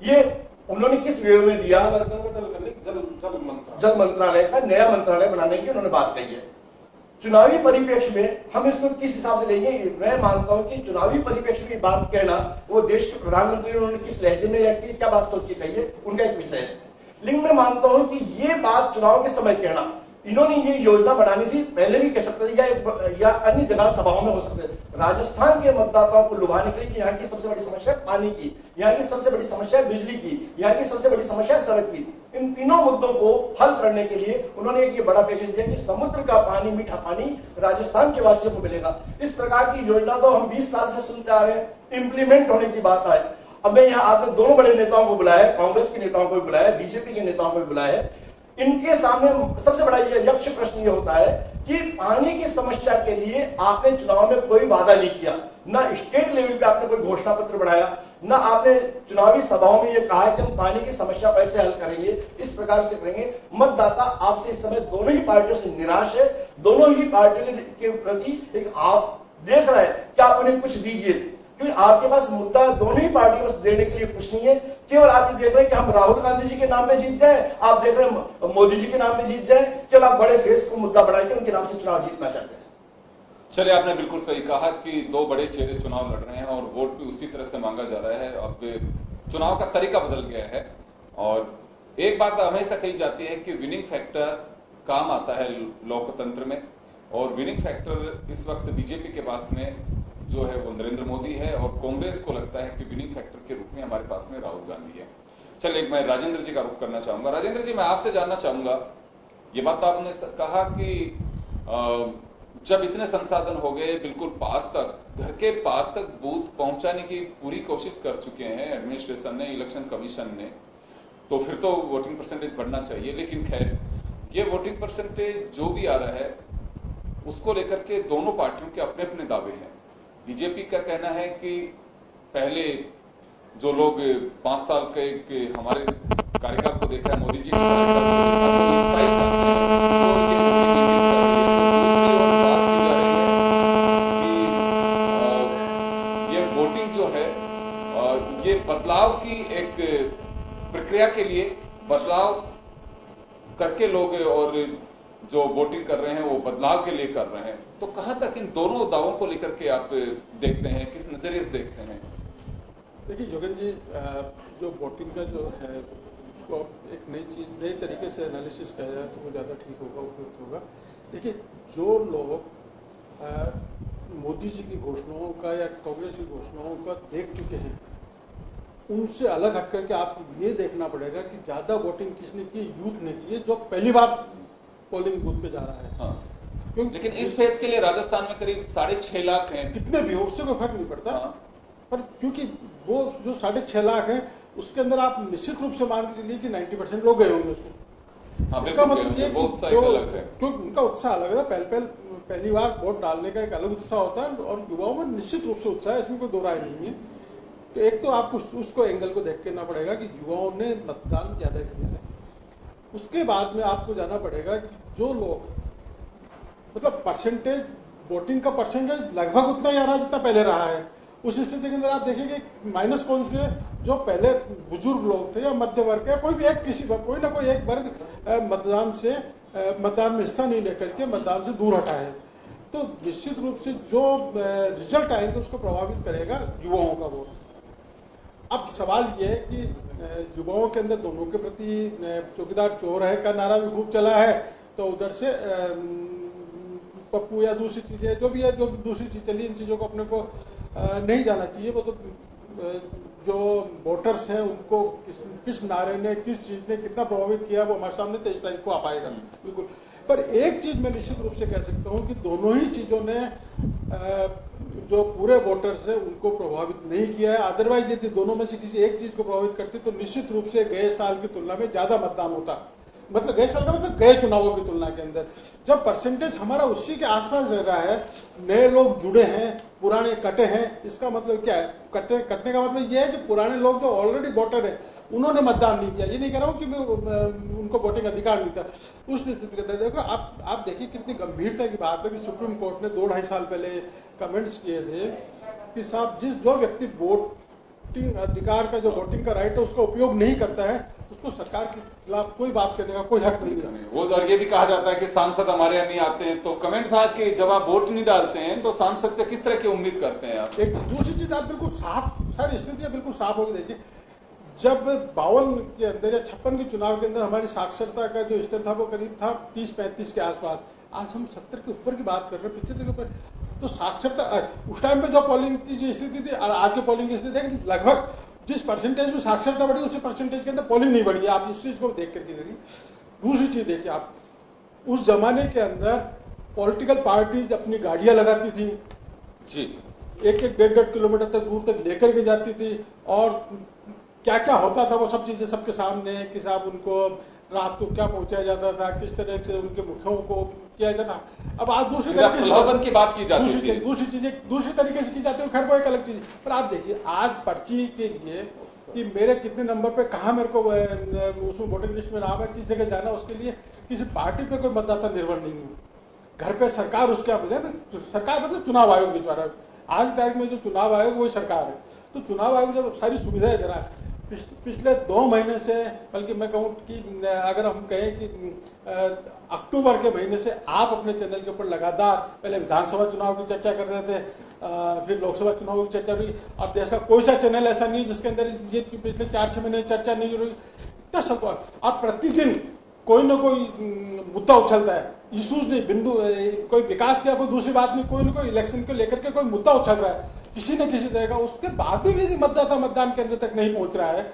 ये उन्होंने किस वे में दिया? जल मंत्रालय का नया मंत्रालय बनाने की उन्होंने बात कही है। चुनावी परिप्रेक्ष्य में हम इसको किस हिसाब से लेंगे? मैं मानता हूं कि चुनावी परिप्रेक्ष्य में बात कहना, वो देश के प्रधानमंत्री ने उन्होंने किस लहजे में या क्या बात सोच के कही है, उनका एक विषय है। लेकिन मैं मानता हूं कि ये बात चुनाव के समय कहना, इन्होंने ये योजना बनानी थी, पहले भी कह सकते थे या अन्य जगह सभाओं में हो सकते थे। राजस्थान के मतदाताओं को लुभाने के लिए कि यहाँ की सबसे बड़ी समस्या पानी की, यहाँ की सबसे बड़ी समस्या बिजली की, यहाँ की सबसे बड़ी समस्या सड़क की, इन तीनों मुद्दों को हल करने के लिए उन्होंने एक ये बड़ा पैकेज दिया कि समुद्र का पानी, मीठा पानी राजस्थान के वासियों को मिलेगा। इस प्रकार की योजना तो हम 20 साल से सुनते आ रहे हैं, इंप्लीमेंट होने की बात आए। अब मैं यहाँ आपने दोनों बड़े नेताओं को बुलाया है, कांग्रेस के नेताओं को भी बुलाया है, बीजेपी के नेताओं को भी बुलाया है। इनके सामने सबसे बड़ा ये यक्ष प्रश्न ये होता है कि पानी की समस्या के लिए आपने चुनाव में कोई वादा नहीं किया, ना स्टेट लेवल पे आपने कोई घोषणा पत्र बढ़ाया, ना आपने चुनावी सभाओं में ये कहा कि हम पानी की समस्या कैसे हल करेंगे, इस प्रकार से करेंगे। मतदाता आपसे इस समय दोनों ही पार्टियों से निराश है, दोनों ही पार्टियों के प्रति एक आप देख रहे हैं कि आप उन्हें कुछ दीजिए, क्योंकि आपके पास मुद्दा दोनों ही पार्टी को देने के लिए कुछ नहीं है। केवल आप ये देख रहे हैं कि हम राहुल गांधी जी के नाम पे जीत जाए, आप देख रहे हैं मोदी जी के नाम पे जीत जाए, केवल आप बड़े फेस को मुद्दा बढ़ा के उनके नाम से चुनाव जीतना चाहते हैं। चलिए, आपने बिल्कुल सही कहा कि दो बड़े चेहरे चुनाव लड़ रहे हैं और वोट भी उसी तरह से मांगा जा रहा है। अब चुनाव का तरीका बदल गया है और एक बात हमेशा कही जाती है कि विनिंग फैक्टर काम आता है लोकतंत्र में, और विनिंग फैक्टर इस वक्त बीजेपी के पास में जो है वो नरेंद्र मोदी है और कांग्रेस को लगता है कि विनिंग फैक्टर के रूप में हमारे पास में राहुल गांधी है। चलिए, मैं राजेंद्र जी का रुख करना चाहूंगा। राजेंद्र जी, मैं आपसे जानना चाहूंगा, ये बात तो आपने कहा कि जब इतने संसाधन हो गए, बिल्कुल पास तक, घर के पास तक बूथ पहुंचाने की पूरी कोशिश कर चुके हैं एडमिनिस्ट्रेशन ने, इलेक्शन कमीशन ने, तो फिर तो वोटिंग परसेंटेज बढ़ना चाहिए। लेकिन खैर, ये वोटिंग परसेंटेज जो भी आ रहा है उसको लेकर के दोनों पार्टियों के अपने अपने दावे हैं। बीजेपी का कहना है कि पहले जो लोग 5 साल के हमारे कार्यकाल को देखा है, मोदी जी के कार्यकाल को देखा, ये वोटिंग जो है ये बदलाव की एक प्रक्रिया के लिए बदलाव करके लोग और जो वोटिंग कर रहे हैं वो बदलाव के लिए कर रहे हैं। तो कहां तक इन दोनों दावों को लेकर के आप देखते हैं, किस नजरिए से देखते हैं? देखिए योगेंद्र जी, जो वोटिंग का जो है उसको एक नई तरीके से एनालिसिस किया जाए तो वो ज़्यादा ठीक होगा, उपयुक्त होगा। देखिए, जो लोग मोदी जी की घोषणाओं का या कांग्रेस की घोषणाओं का देख चुके हैं, उनसे अलग हट करके आपको ये देखना पड़ेगा कि ज्यादा वोटिंग किसने की, यूथ ने की है जो पहली बार पोलिंग बूथ पे जा रहा है। हाँ। लेकिन इस फेज के लिए राजस्थान में करीब 6.5 लाख हैं। कितने भी हो उससे कोई फर्क नहीं पड़ता। हाँ। पर क्योंकि वो जो 6.5 लाख है उसके अंदर आप निश्चित रूप से मान के चलिए कि 90% लोग गए होंगे उसमें। हाँ, इसका मतलब ये कि अलग है, क्योंकि उनका उत्साह अलग है। पहली बार वोट डालने का एक अलग उत्साह होता है और युवाओं में निश्चित रूप से उत्साह है, इसमें कोई दो राय नहीं है। तो एक तो आपको उसको एंगल को देख के ना पड़ेगा कि युवाओं ने मतदान ज्यादा किया है। उसके बाद में आपको जाना पड़ेगा कि जो लोग मतलब परसेंटेज, वोटिंग का परसेंटेज लगभग उतना ही आ रहा जितना पहले रहा है। उस स्थिति के अंदर आप देखेंगे माइनस कौन से, जो पहले बुजुर्ग लोग थे या मध्य वर्ग है, कोई भी एक कोई ना कोई एक वर्ग मतदान में हिस्सा नहीं लेकर के मतदान से दूर हटा है। तो निश्चित रूप से जो रिजल्ट आएंगे उसको प्रभावित करेगा युवाओं का वोट। अब सवाल यह है कि युवाओं के अंदर दोनों के प्रति चौकीदार चोर है का नारा भी खूब चला है, तो उधर से पप्पू या दूसरी चीजें जो भी है, जो दूसरी चीज चली, इन चीजों को अपने को नहीं जाना चाहिए। वो तो जो वोटर्स हैं उनको किस नारे ने, किस चीज ने कितना प्रभावित किया वो हमारे सामने 23 तारीख को आ पाएगा। बिल्कुल। पर एक चीज मैं निश्चित रूप से कह सकता हूं कि दोनों ही चीजों ने जो पूरे वोटर्स है उनको प्रभावित नहीं किया है। अदरवाइज यदि दोनों में से किसी एक चीज को प्रभावित करती तो निश्चित रूप से गए साल की तुलना में ज्यादा मतदान होता। मतलब गए साल का मतलब गए चुनावों की तुलना के अंदर जब परसेंटेज हमारा उसी के आसपास रह रहा है, नए लोग जुड़े हैं, पुराने कटे हैं, इसका मतलब क्या है? कटने का मतलब यह है कि पुराने लोग जो ऑलरेडी वोटर है उन्होंने मतदान नहीं किया। ये नहीं कह रहा हूं कि मैं उनको वोटिंग अधिकार नहीं था। उस स्थिति के अंदर देखो आप देखिए कितनी गंभीरता की बात है कि सुप्रीम कोर्ट ने 2-2.5 साल पहले कमेंट्स किए थे कि साहब जो व्यक्ति वोटिंग अधिकार का, जो वोटिंग का राइट है उसका उपयोग नहीं करता है, उसको सरकार के खिलाफ कोई बात करने का कोई हक नहीं है। वो और ये भी कहा जाता है कि सांसद हमारे यहाँ नहीं आते हैं। तो कमेंट था कि जब आप वोट नहीं डालते हैं तो सांसद से किस तरह की उम्मीद करते हैं आप? एक दूसरी चीज आप बिल्कुल साफ, सारी स्थितियां बिल्कुल साफ होगी। देखिए, जब 52 के अंदर या 56 के चुनाव के अंदर हमारी साक्षरता का जो स्तर था वो करीब था 30-35 के आसपास। आज हम 70 के ऊपर की बात कर रहे हैं, 75 के ऊपर। तो साक्षरता उस टाइम पे जो पोलिंग की जो स्थिति थी और आज की पोलिंग की स्थिति लगभग जिस परसेंटेज में साक्षरता बढ़ी उसी परसेंटेज के अंदर पोलिंग नहीं बढ़ी है। आप इस चीज को देख करके देखिए। दूसरी चीज देखिए, आप उस जमाने के अंदर पॉलिटिकल पार्टीज अपनी गाड़ियां लगाती थी जी, 1-1, 1.5 किलोमीटर तक दूर तक लेकर के जाती थी और क्या क्या होता था वो सब चीजें सबके सामने कि साहब उनको रात को क्या पहुंचाया जाता था, किस तरह से उनके मुखियों को किया जाता। अब आज दूसरी प्रलोभन की बात की जाती थी, दूसरी तरीके से की जाती है, खैर वो एक अलग चीज। पर आप देखिए आज पर्ची के लिए कि मेरे कितने नंबर पे कहाँ मेरे को उसमें वोटिंग लिस्ट में नाम है, किस जगह जाना, उसके लिए किसी पार्टी पे कोई मतदाता निर्भर नहीं है। घर पे सरकार उसके आप सरकार मतलब चुनाव आयोग के द्वारा आज तारीख में जो चुनाव आयोग वही सरकार है। तो चुनाव आयोग जब सारी सुविधाएं जरा पिछले 2 महीने से, बल्कि मैं कहूँ कि अगर हम कहें कि अक्टूबर के महीने से आप अपने चैनल के ऊपर लगातार पहले विधानसभा चुनाव की चर्चा कर रहे थे, फिर लोकसभा चुनाव की चर्चा हुई। अब देश का कोई सा चैनल ऐसा नहीं जिसके अंदर ये पिछले 4-6 महीने चर्चा नहीं हुई। इतना सब अब प्रतिदिन कोई ना कोई मुद्दा उछलता है, इश्यूज नहीं, बिंदु कोई विकास की कोई दूसरी बात नहीं, कोई ना कोई इलेक्शन को लेकर के कोई मुद्दा उछल रहा है किसी न किसी तरह का। उसके बाद भी यदि मतदाता मतदान केंद्र तक नहीं पहुंच रहा है,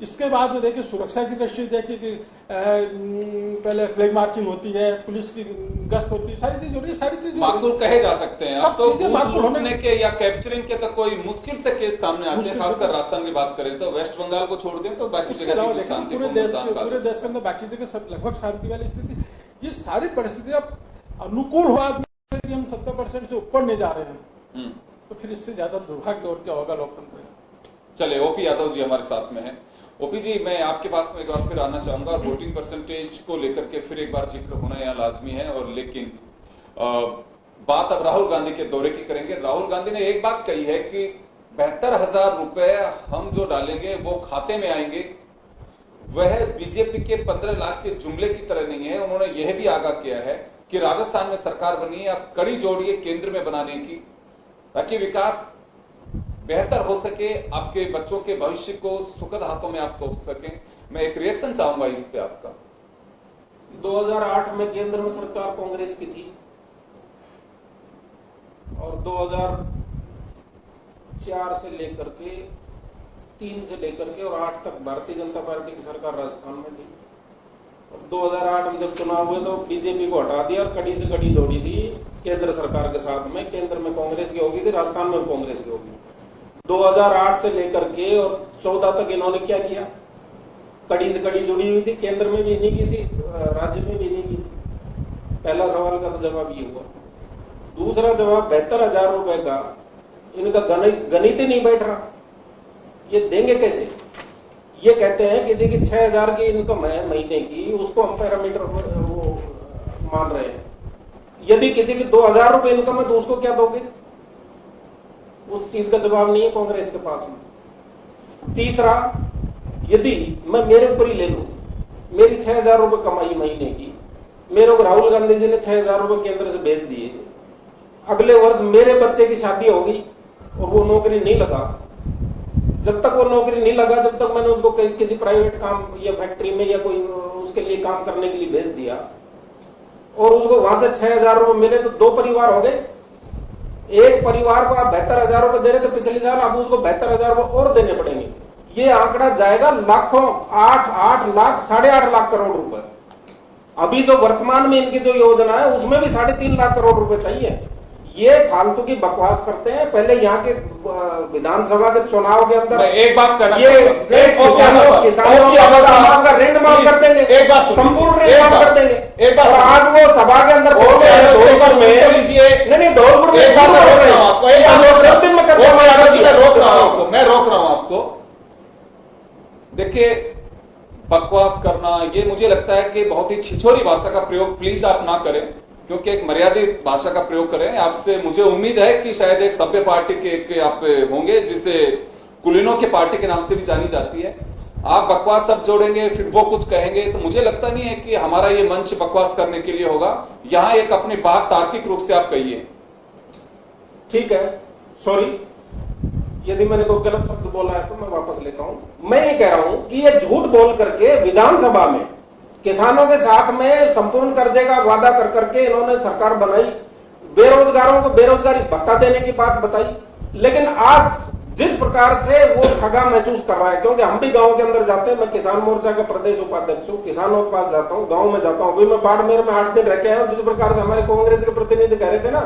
इसके बाद में देखिए सुरक्षा की दृष्टि देखिए कि पहले फ्लैग मार्चिंग होती है, पुलिस की गश्त होती है, सारी चीज हो रही है, सारी चीज माकूल कहे जा सकते हैं। अब तो लूटने के या कैप्चरिंग के तो कोई मुश्किल से केस सामने आते हैं, खासकर राजस्थान की बात करें तो। वेस्ट बंगाल को छोड़ दें तो बाकी जगह पूरे देश के अंदर बाकी जगह सब लगभग शांति वाली स्थिति। ये सारी परिस्थितियां अनुकूल हुआ हम 70% से ऊपर नहीं जा रहे हैं, तो फिर इससे ज्यादा दुर्भाग्य और क्या होगा लोकतंत्र का। चले, ओपी यादव जी हमारे साथ में है। ओपी जी, मैं आपके पास में एक बार फिर आना चाहूंगा और वोटिंग परसेंटेज को लेकर के फिर एक बार जिक्र होना यहाँ लाजमी है। और लेकिन बात अब राहुल गांधी के दौरे की करेंगे। राहुल गांधी ने एक बात कही है कि 72,000 रुपए हम जो डालेंगे वो खाते में आएंगे। वह बीजेपी के 15 लाख के जुमले की तरह नहीं है। उन्होंने यह भी आगाह किया है कि राजस्थान में सरकार बनी है, अब कड़ी जोड़िए केंद्र में बनाने की, ताकि विकास बेहतर हो सके, आपके बच्चों के भविष्य को सुखद हाथों में आप सौंप सकें। मैं एक रिएक्शन चाहूंगा इस पे आपका। 2008 में केंद्र में सरकार कांग्रेस की थी और 2004 से लेकर के 3 से लेकर के और 8 तक भारतीय जनता पार्टी की सरकार राजस्थान में थी। और 2008 में जब चुनाव हुए तो बीजेपी को हटा दिया और कड़ी से कड़ी जोड़ी थी केंद्र सरकार के साथ में। केंद्र में कांग्रेस की होगी थी, राजस्थान में कांग्रेस की होगी। 2008 से लेकर के और 14 तक इन्होंने क्या किया, कड़ी से कड़ी जुड़ी हुई थी, केंद्र में भी नहीं की थी, राज्य में भी नहीं की थी। पहला सवाल का तो जवाब ये हुआ। दूसरा जवाब 72,000 रुपए का इनका गणित ही नहीं बैठ रहा, ये देंगे कैसे। ये कहते हैं किसी की 6,000 की इनकम है महीने की, उसको हम पैरामीटर वो मान रहे हैं। यदि किसी की 2,000 रुपए इनकम है तो उसको क्या दोगे, उस चीज का जवाब नहीं है कांग्रेस के पास में। तीसरा, यदि मैं मेरे ऊपर ही ले लूं, मेरी 6,000 रुपए कमाई महीने की, मेरे को राहुल गांधी जी ने 6,000 रुपए केंद्र से भेज दिए, अगले वर्ष मेरे बच्चे की शादी होगी और वो नौकरी नहीं लगा, जब तक वो नौकरी नहीं लगा जब तक मैंने उसको किसी प्राइवेट काम या फैक्ट्री में या कोई उसके लिए काम करने के लिए भेज दिया और उसको वहां से 6,000 रुपए मिले तो 2 परिवार हो गए। एक परिवार को आप 72,000 रुपए दे रहे थे पिछले साल, आप उसको 72,000 रुपए और देने पड़ेंगे। ये आंकड़ा जाएगा लाखों, 8 लाख 8.5 लाख करोड़ रुपए। अभी जो वर्तमान में इनकी जो योजना है उसमें भी 3.5 लाख करोड़ रुपए चाहिए। ये फालतू की बकवास करते हैं। पहले यहाँ के विधानसभा के चुनाव के अंदर एक बात करना, ये किसानों का ऋण माफ कर देंगे, एक बात संपूर्ण ऋण माफ कर देंगे। एक बात, और आज वो सभा के अंदर धौलपुर में नहीं, धौलपुर में मैं रोक रहा हूं आपको। देखिए, बकवास करना ये मुझे लगता है कि बहुत ही छिछोरी भाषा का प्रयोग प्लीज आप ना करें, क्योंकि एक मर्यादित भाषा का प्रयोग करें। आपसे मुझे उम्मीद है कि शायद एक सभ्य पार्टी के आप होंगे जिसे कुलीनों की पार्टी के नाम से भी जानी जाती है। आप बकवास सब जोड़ेंगे, फिर वो कुछ कहेंगे, तो मुझे लगता नहीं है कि हमारा ये मंच बकवास करने के लिए होगा। यहां एक अपनी बात तार्किक रूप से आप कहिए। ठीक है, सॉरी यदि मैंने कोई गलत शब्द बोला है तो मैं वापस लेता हूं। मैं ये कह रहा हूं कि ये झूठ बोल करके विधानसभा में किसानों के साथ में संपूर्ण कर्जे का वादा कर करके इन्होंने सरकार बनाई, बेरोजगारों को बेरोजगारी भत्ता देने की बात बताई, लेकिन आज जिस प्रकार से वो ठगा महसूस कर रहा है, क्योंकि हम भी गांव के अंदर जाते हैं, मैं किसान मोर्चा का प्रदेश उपाध्यक्ष हूं, किसानों के पास जाता हूं, गांव में जाता हूं। अभी मैं बाड़मेर में 8 दिन रह के आया हूं। जिस प्रकार से हमारे कांग्रेस के प्रतिनिधि कह रहे थे ना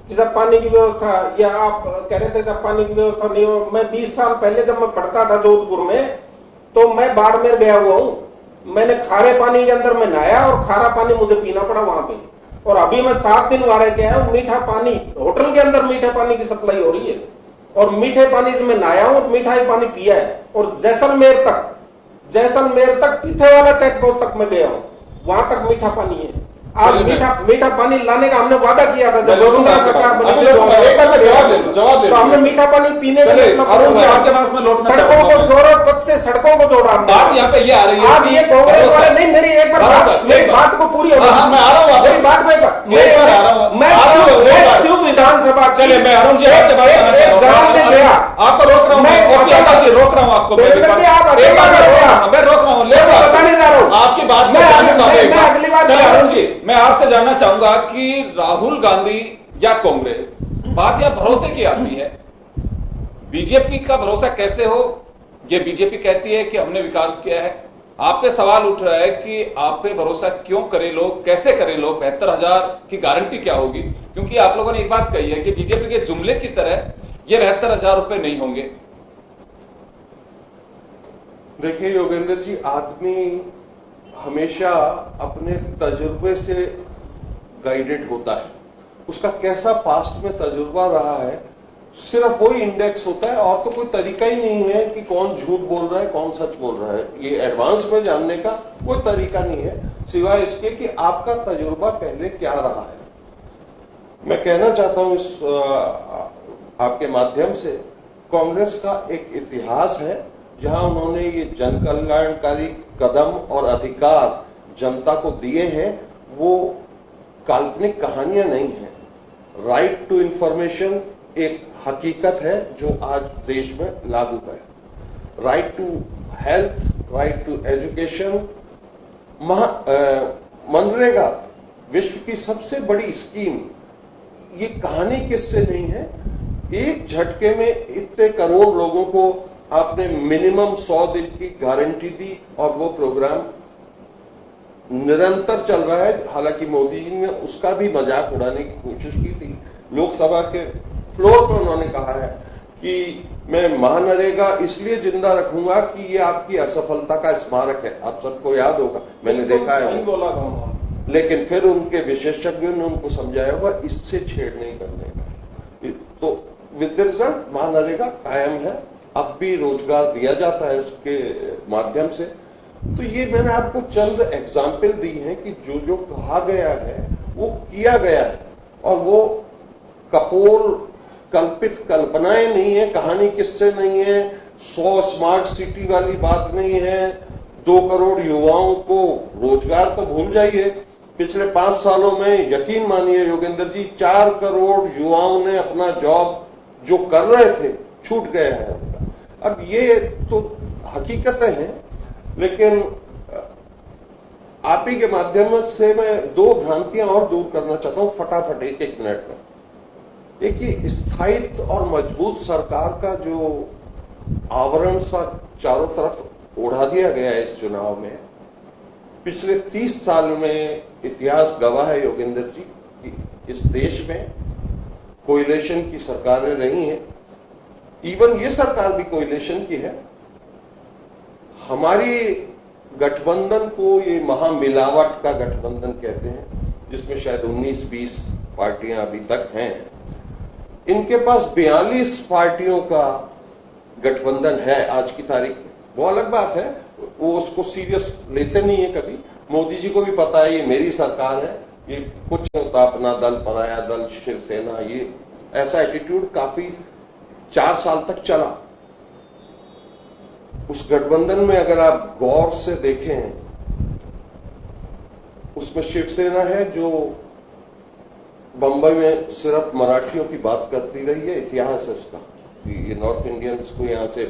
कि सब पानी की व्यवस्था, या आप कह रहे थे जब पानी की व्यवस्था नहीं हो, मैं 20 साल पहले जब मैं पढ़ता था जोधपुर में तो मैं बाड़मेर गया हुआ हूं। मैंने खारे पानी के अंदर में नहाया और खारा पानी मुझे पीना पड़ा वहां पे। और अभी मैं 7 दिन वहां रह के आया हूं, मीठा पानी, होटल के अंदर मीठे पानी की सप्लाई हो रही है और मीठे पानी से मैं नहाया हूं और मीठा ही पानी पिया है। और जैसलमेर तक पीथे वाला चेक पोस्ट तक मैं गया हूं, वहां तक मीठा पानी है। आज मीठा पानी लाने का हमने वादा किया था जब वसुंधरा सरकार बनी थी, जवाब तो हमने मीठा पानी पीने के लिए आपके पास में लौटना सड़कों को गौरव पथ से सड़कों को जोड़ा। बात यहाँ पे ये आ रही है, आज ये कांग्रेस वाले नहीं, मेरी एक बार मेरी बात को पूरी हो गई, मैं आ रहा हूँ, मेरी बात को मैं शिव विधानसभा, चलिए मैं अरुण जी आपके बात गांव में गया, आपको रोक रहा हूँ, मैं रोक रहा हूँ आपको, मैं रोक रहा हूँ, बताने जा रहा हूँ आपकी बात मैं अगली बार। अरुण जी मैं आपसे जानना चाहूंगा कि राहुल गांधी या कांग्रेस, बात यह भरोसे की आती है, बीजेपी का भरोसा कैसे हो? ये बीजेपी कहती है कि हमने विकास किया है, आप पे सवाल उठ रहा है कि आप पे भरोसा क्यों करे लोग, कैसे करे लोग, 72,000 की गारंटी क्या होगी? क्योंकि आप लोगों ने एक बात कही है कि बीजेपी के जुमले की तरह ये 72,000 रुपए नहीं होंगे। देखिए योगेंद्र जी, आदमी हमेशा अपने तजुर्बे से गाइडेड होता है, उसका कैसा पास्ट में तजुर्बा रहा है सिर्फ वही इंडेक्स होता है, और तो कोई तरीका ही नहीं है कि कौन झूठ बोल रहा है कौन सच बोल रहा है। ये एडवांस में जानने का कोई तरीका नहीं है सिवाय इसके कि आपका तजुर्बा पहले क्या रहा है। मैं कहना चाहता हूं इस आपके माध्यम से, कांग्रेस का एक इतिहास है जहां उन्होंने ये जन कल्याणकारी कदम और अधिकार जनता को दिए हैं, वो काल्पनिक कहानियां नहीं है। राइट टू इंफॉर्मेशन एक हकीकत है जो आज देश में लागू है। Right to health, right to education, MNREGA विश्व की सबसे बड़ी स्कीम, ये कहानी किससे नहीं है। एक झटके में इतने करोड़ लोगों को आपने मिनिमम 100 दिन की गारंटी दी और वो प्रोग्राम निरंतर चल रहा है। हालांकि मोदी जी ने उसका भी मजाक उड़ाने की कोशिश की थी। लोकसभा के फ्लोर पर उन्होंने कहा है कि मैं महानरेगा इसलिए जिंदा रखूंगा कि ये आपकी असफलता का स्मारक है। आप सबको याद होगा, मैंने देखा है, बोला था उन्होंने। लेकिन फिर उनके विशेषज्ञों ने उनको समझाया हुआ इससे छेड़ नहीं करने का। तो विद द रिजल्ट महानरेगा कायम है, अब भी रोजगार दिया जाता है उसके माध्यम से। तो ये मैंने आपको चंद एग्जाम्पल दी हैं कि जो जो कहा गया है वो किया गया है, और वो कपोल कल्पित कल्पनाएं नहीं है, कहानी किससे नहीं है, 100 स्मार्ट सिटी वाली बात नहीं है, 2 करोड़ युवाओं को रोजगार तो भूल जाइए। पिछले 5 सालों में यकीन मानिए योगेंद्र जी, 4 करोड़ युवाओं ने अपना जॉब जो कर रहे थे छूट गया है उनका। अब ये तो हकीकतें हैं, लेकिन आप ही के माध्यम से मैं 2 भ्रांतियां और दूर करना चाहता हूं फटाफट, एक मिनट में। एक ये स्थायित्व और मजबूत सरकार का जो आवरण सा चारों तरफ उड़ा दिया गया है इस चुनाव में, पिछले 30 साल में इतिहास गवाह है योगेंद्र जी कि इस देश में कोएलिशन की सरकारें रही हैं। इवन ये सरकार भी कोएलिशन की है। हमारी गठबंधन को ये महामिलावट का गठबंधन कहते हैं, जिसमें शायद 19-20 पार्टियां अभी तक हैं। इनके पास 42 पार्टियों का गठबंधन है आज की तारीख में। वो अलग बात है, वो उसको सीरियस लेते नहीं है कभी। मोदी जी को भी पता है ये मेरी सरकार है, ये कुछ नहीं होता, अपना दल, पराया दल, शिवसेना, ये ऐसा एटीट्यूड काफी 4 साल तक चला। उस गठबंधन में अगर आप गौर से देखें, उसमें शिवसेना है जो बंबई में सिर्फ मराठियों की बात करती रही है, इतिहास है उसका, ये नॉर्थ इंडियंस को यहां से,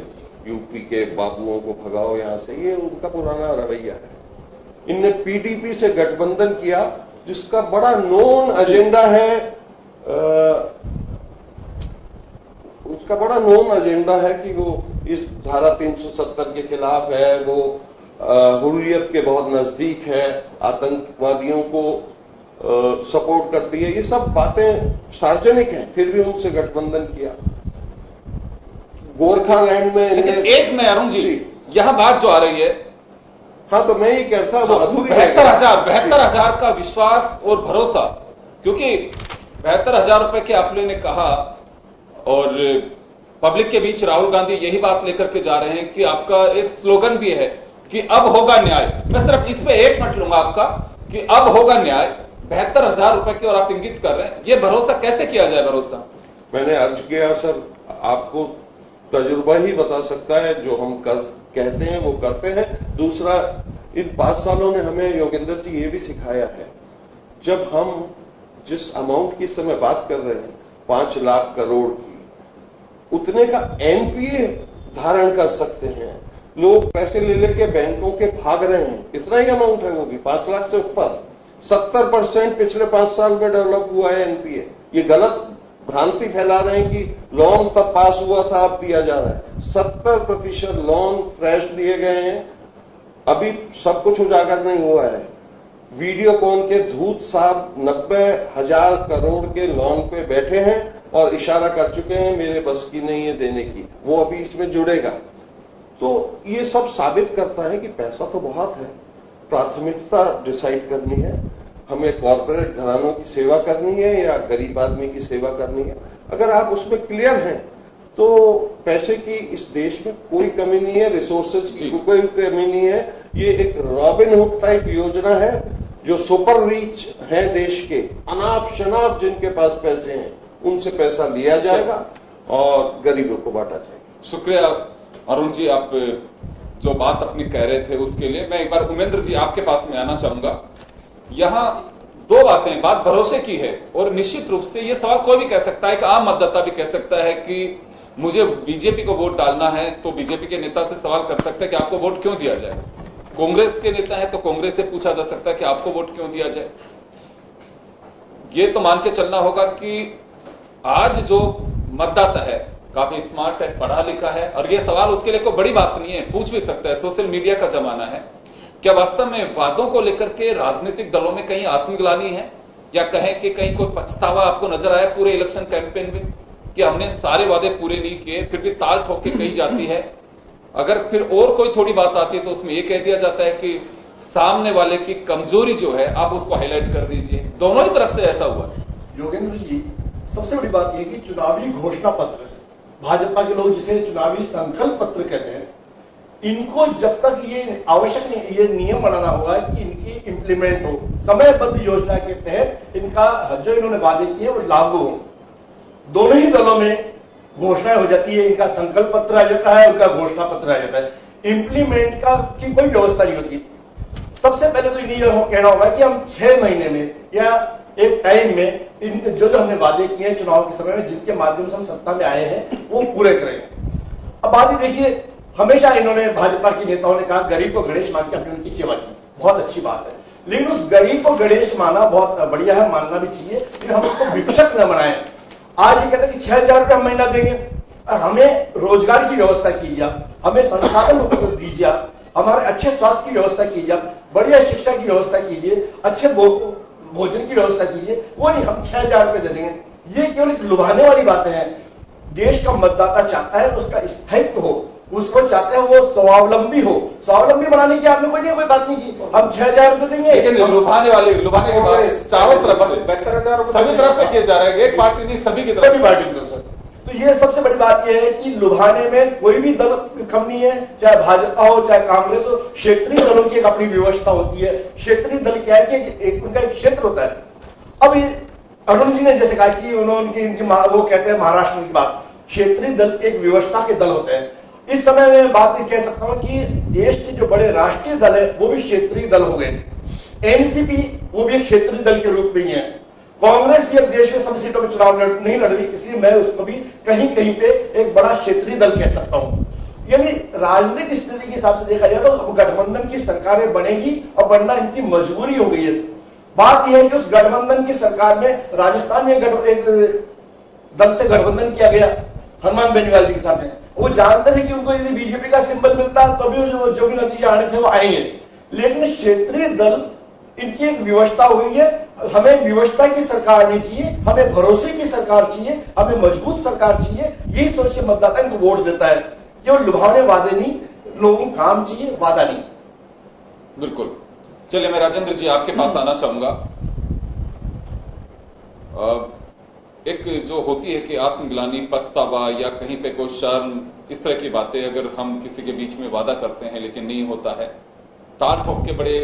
यूपी के बाबुओं को भगाओ यहां से, ये उनका पुराना रवैया है। इनने पीडीपी से गठबंधन किया जिसका बड़ा नोन एजेंडा है, उसका बड़ा नोन एजेंडा है कि वो इस धारा 370 के खिलाफ है, वो हुर्रियत के बहुत नजदीक है, आतंकवादियों को सपोर्ट करती है। ये सब बातें सार्वजनिक हैं, फिर भी उनसे गठबंधन किया। गोरखालैंड में एक में अरुण जी, यह बात जो आ रही है हाँ, तो मैं ये कहता वो अधूरी 72,000 का विश्वास और भरोसा, क्योंकि 72,000 रुपए के आपने ने कहा और पब्लिक के बीच राहुल गांधी यही बात लेकर के जा रहे हैं कि आपका एक स्लोगन भी है कि अब होगा न्याय। मैं सिर्फ इसमें 1 मिनट लूंगा आपका कि अब होगा न्याय, 72,000 रुपए की, और आप इंगित कर रहे हैं, ये भरोसा कैसे किया जाए? भरोसा मैंने अर्ज किया सर, आपको तजुर्बा ही बता सकता है, जो हम कहते हैं वो करते हैं। दूसरा, इन 5 सालों में हमें योगेंद्र जी ये भी सिखाया है, जब हम जिस अमाउंट की इस समय बात कर रहे हैं 5 लाख करोड़ की, उतने का एनपीए धारण कर सकते हैं। लोग पैसे ले लेके बैंकों के भाग रहे हैं, इतना ही अमाउंट है वो भी 5 लाख से ऊपर। 70% पिछले 5 साल में डेवलप हुआ है एनपीए। ये गलत भ्रांति फैला रहे हैं कि लोन तब पास हुआ था अब दिया जा रहा है। 70% लोन फ्रेश दिए गए हैं, अभी सब कुछ उजागर नहीं हुआ है। वीडियोकॉन के धूत साहब 90,000 करोड़ के लोन पे बैठे हैं और इशारा कर चुके हैं मेरे बस की नहीं है देने की, वो अभी इसमें जुड़ेगा। तो ये सब साबित करता है कि पैसा तो बहुत है, प्राथमिकता डिसाइड करनी है, हमें कॉर्पोरेट घरानों की सेवा करनी है या गरीब आदमी की सेवा करनी है। अगर आप उसमें क्लियर हैं तो पैसे की इस देश में कोई कमी नहीं है, रिसोर्सेज की कोई कमी नहीं है। ये एक रॉबिन हुड टाइप योजना है, जो सुपर रिच है देश के, अनाप शनाप जिनके पास पैसे हैं उनसे पैसा लिया जाएगा और गरीबों को बांटा जाएगा। शुक्रिया अरुण जी, आप जो बात अपनी कह रहे थे उसके लिए। मैं एक बार उमेंद्र जी आपके पास में आना चाहूंगा। यहां 2 बातें, बात भरोसे की है और निश्चित रूप से यह सवाल कोई भी कह सकता है, कि आम मतदाता भी कह सकता है कि मुझे बीजेपी को वोट डालना है, तो बीजेपी के नेता से सवाल कर सकता है कि आपको वोट क्यों दिया जाए। कांग्रेस के नेता है तो कांग्रेस से पूछा जा सकता है कि आपको वोट क्यों दिया जाए। ये तो मान के चलना होगा कि आज जो मतदाता है काफी स्मार्ट है, पढ़ा लिखा है, और ये सवाल उसके लिए कोई बड़ी बात नहीं है, पूछ भी सकता है। सोशल मीडिया का जमाना है। क्या वास्तव में वादों को लेकर के राजनीतिक दलों में कहीं आत्मग्लानि है, या कहें कि कहीं कोई पछतावा आपको नजर आया पूरे इलेक्शन कैंपेन में कि हमने सारे वादे पूरे नहीं किए, फिर भी ताल ठोक के कही जाती है। अगर फिर और कोई थोड़ी बात आती है तो उसमें यह कह दिया जाता है कि सामने वाले की कमजोरी जो है आप उसको हाईलाइट कर दीजिए। दोनों ही तरफ से ऐसा हुआ। योगेंद्र जी, सबसे बड़ी बात यह कि चुनावी घोषणा पत्र, भाजपा के लोग जिसे चुनावी संकल्प पत्र कहते हैं, इनको जब तक ये आवश्यक नहीं, ये नियम बनाना होगा कि इनकी इंप्लीमेंट हो, समयबद्ध योजना के तहत इनका जो इन्होंने वादे किए वो लागू हो। दोनों ही दलों में घोषणाएं हो जाती है, इनका संकल्प पत्र आ जाता है, उनका घोषणा पत्र आ जाता है। इंप्लीमेंट का की कोई व्यवस्था नहीं होती। सबसे पहले तो ये कहना होगा कि हम 6 महीने में या एक टाइम में इन जो हमने वादे किए हैं चुनाव के समय में, जिनके माध्यम से हम सत्ता में आए हैं, वो पूरे करेंगे। अब बात ही देखिए, हमेशा इन्होंने, भाजपा के नेताओं ने कहा गरीब को गणेश मान के हमने उनकी सेवा की, बहुत अच्छी बात है। लेकिन उस गरीब को गणेश माना बहुत बढ़िया है, मानना भी चाहिए, लेकिन हम उसको भिक्षक न बनाएं। आज ये कहते हैं कि 6,000 रुपये हम महीना देंगे, हमें रोजगार की व्यवस्था कीजिए, हमें संसाधन दीजिए, हमारे अच्छे स्वास्थ्य की व्यवस्था कीजिए, बढ़िया शिक्षा की व्यवस्था कीजिए, अच्छे भोजन की व्यवस्था कीजिए। वो नहीं, हम 6,000 रुपये दे देंगे। ये केवल एक लुभाने वाली बातें हैं। देश का मतदाता चाहता है उसका स्थायित्व हो, उसको चाहते हैं वो स्वावलंबी हो। स्वावलंबी बनाने की आपने कोई बात नहीं की। हम 6,000 रुपये देंगे, लेकिन लुभाने की बात चारों तरफ से, 72,000 सभी तरफ से किया जा रहा है, एक पार्टी नहीं, सभी की तरफ, सभी पार्टी की तरफ से। तो ये सबसे बड़ी बात यह है कि लुभाने में कोई भी दल कम नहीं है, चाहे भाजपा हो चाहे कांग्रेस हो। क्षेत्रीय दलों की एक अपनी व्यवस्था होती है। क्षेत्रीय दल क्या है कि उनका एक क्षेत्र होता है। अब ये अरुण जी ने जैसे कहा कि उन्होंने वो कहते हैं महाराष्ट्र की बात, क्षेत्रीय दल एक व्यवस्था के दल होते हैं। इस समय में बात कह सकता हूं कि देश के जो बड़े राष्ट्रीय दल है वो भी क्षेत्रीय दल हो गए। एनसीपी वो भी एक क्षेत्रीय दल के रूप में ही है। कांग्रेस भी अब देश में सब सीटों में चुनाव नहीं लड़ रही, इसलिए मैं उसको भी कहीं कहीं पे एक बड़ा क्षेत्रीय दल कह सकता हूं। यानी राजनीतिक स्थिति के हिसाब से देखा जाए तो गठबंधन की सरकारें बनेगी और बनना इनकी मजबूरी हो गई है। बात यह है कि उस गठबंधन की सरकार में राजस्थान में एक दल से गठबंधन किया गया, हनुमान बेनीवाल जी के साथ में। वो जानते थे कि उनको यदि बीजेपी का सिंबल मिलता तो भी जो भी नतीजे आने थे वो आएंगे। लेकिन क्षेत्रीय दल इनकी एक व्यवस्था हुई है। हमें व्यवस्था की सरकार नहीं चाहिए, हमें भरोसे की सरकार चाहिए, हमें मजबूत सरकार चाहिए। यही सोच के मतदाता इनको वोट देता है। केवल लुभावने वादे नहीं, लोगों को काम चाहिए, वादा नहीं। बिल्कुल। चलिए मैं राजेंद्र जी आपके पास आना चाहूंगा। एक जो होती है कि आत्मग्लानि, पछतावा या कहीं पे कोई शर्म, इस तरह की बातें अगर हम किसी के बीच में वादा करते हैं लेकिन नहीं होता है, ताल ठोक के बड़े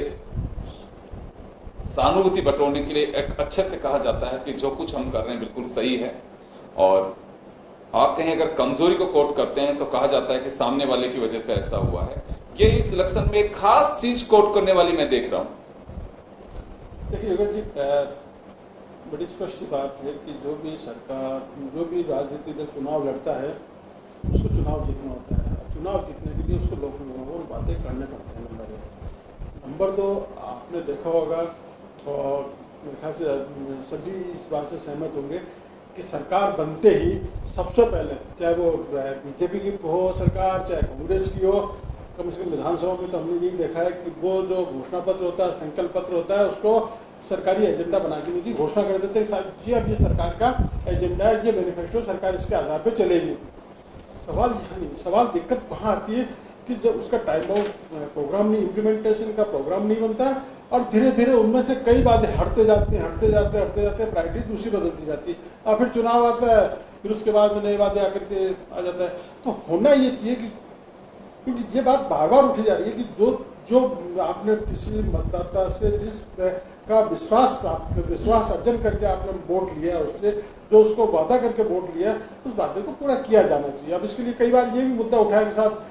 सहानुभूति बटोरने के लिए एक अच्छे से कहा जाता है कि जो कुछ हम कर रहे हैं बिल्कुल सही है, और आप कहीं अगर कमजोरी को कोट करते हैं तो कहा जाता है कि सामने वाले की वजह से ऐसा हुआ है। ये इस इलेक्शन में एक खास चीज कोट करने वाली मैं देख रहा हूं। देखिए योगेश जी, बड़ी स्पष्ट बात है कि जो भी सरकार, जो भी राजनीतिक दल चुनाव लड़ता है उसको चुनाव जीतना होता है। चुनाव जीतने के लिए उसको लोगों को बातें करने पड़ते हैं। नंबर 2, आपने देखा होगा और मेरे ख्याल से सभी इस बात से सहमत होंगे कि सरकार बनते ही सबसे पहले, चाहे वो बीजेपी की हो सरकार, चाहे कांग्रेस की हो, कम से कम विधानसभा में तो हमने यही देखा है कि वो जो घोषणा पत्र होता है, संकल्प पत्र होता है, उसको सरकारी एजेंडा बना के उनकी घोषणा कर देते हैं जी अब ये सरकार का एजेंडा है, ये मैनिफेस्टो, सरकार इसके आधार पर चलेगी। सवाल यहाँ नहीं, सवाल दिक्कत वहां आती है कि जब उसका टाइम आउट प्रोग्राम नहीं, इम्प्लीमेंटेशन का प्रोग्राम नहीं बनता और धीरे धीरे उनमें से कई बातें हटते जाते हैं, प्रायोरिटी दूसरी बदलती जाती है, और फिर चुनाव आता है, फिर उसके बाद में नई बातें आकर के आ जाता है। तो होना ये चाहिए कि, क्योंकि ये बात बार बार उठी जा रही है कि जो आपने किसी मतदाता से जिस का विश्वास अर्जन करके आपने वोट लिया, उससे जो उसको वादा करके वोट लिया, उस वादे को पूरा किया जाना चाहिए। अब इसके लिए कई बार ये भी मुद्दा उठाया कि साहब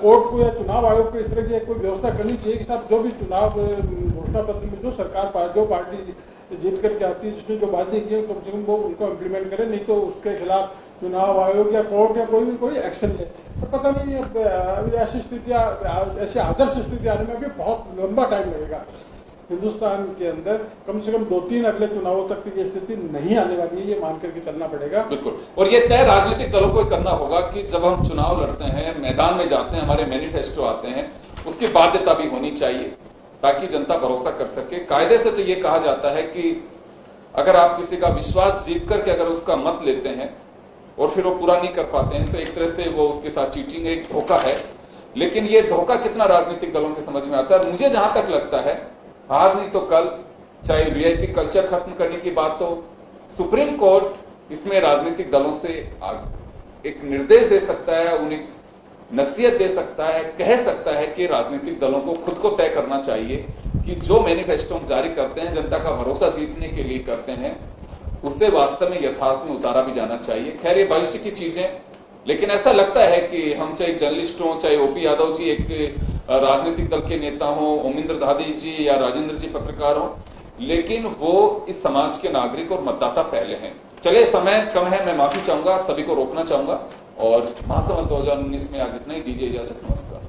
कोर्ट को या चुनाव आयोग को इस तरह की कोई व्यवस्था करनी चाहिए कि साहब जो भी चुनाव घोषणा पत्र में जो सरकार, जो पार्टी जीत करके आती है, जिसने जो वादे किए कम से कम वो उनको इम्प्लीमेंट करे, नहीं तो उसके खिलाफ चुनाव आयोग या कोर्ट या कोई एक्शन ले। तो पता नहीं अभी ऐसी स्थितियां, ऐसी आदर्श स्थिति आने में भी बहुत लंबा टाइम लगेगा। हिंदुस्तान के अंदर कम से कम 2-3 अगले चुनावों तक की ये स्थिति नहीं आने वाली है, ये मान करके चलना पड़ेगा। बिल्कुल, और ये तय राजनीतिक दलों को करना होगा कि जब हम चुनाव लड़ते हैं, मैदान में जाते हैं, हमारे मैनिफेस्टो आते हैं, उसकी बाध्यता भी होनी चाहिए ताकि जनता भरोसा कर सके। कायदे से तो ये कहा जाता है कि अगर आप किसी का विश्वास जीत करके अगर उसका मत लेते हैं और फिर वो पूरा नहीं कर पाते हैं तो एक तरह से वो उसके साथ चीटिंग, एक धोखा है। लेकिन ये धोखा कितना राजनीतिक दलों के समझ में आता है? मुझे जहां तक लगता है आज नहीं तो कल, चाहे वीआईपी कल्चर खत्म करने की बात हो, सुप्रीम कोर्ट इसमें राजनीतिक दलों से एक निर्देश दे सकता है, उन्हें नसीहत दे सकता है, कह सकता है कि राजनीतिक दलों को खुद को तय करना चाहिए कि जो मैनिफेस्टो हम जारी करते हैं, जनता का भरोसा जीतने के लिए करते हैं, उसे वास्तव में यथार्थ में उतारा भी जाना चाहिए। खैर ये भविष्य की चीजें, लेकिन ऐसा लगता है कि हम चाहे जर्नलिस्ट हों, चाहे ओपी यादव जी एक राजनीतिक दल के नेता हों, ओमिंद्र दादी जी या राजेंद्र जी पत्रकार हों, लेकिन वो इस समाज के नागरिक और मतदाता पहले हैं। चलिए समय कम है, मैं माफी चाहूंगा, सभी को रोकना चाहूंगा और महासंवत 2019 में आज इतना ही। दीजिए इजाजत, नमस्कार।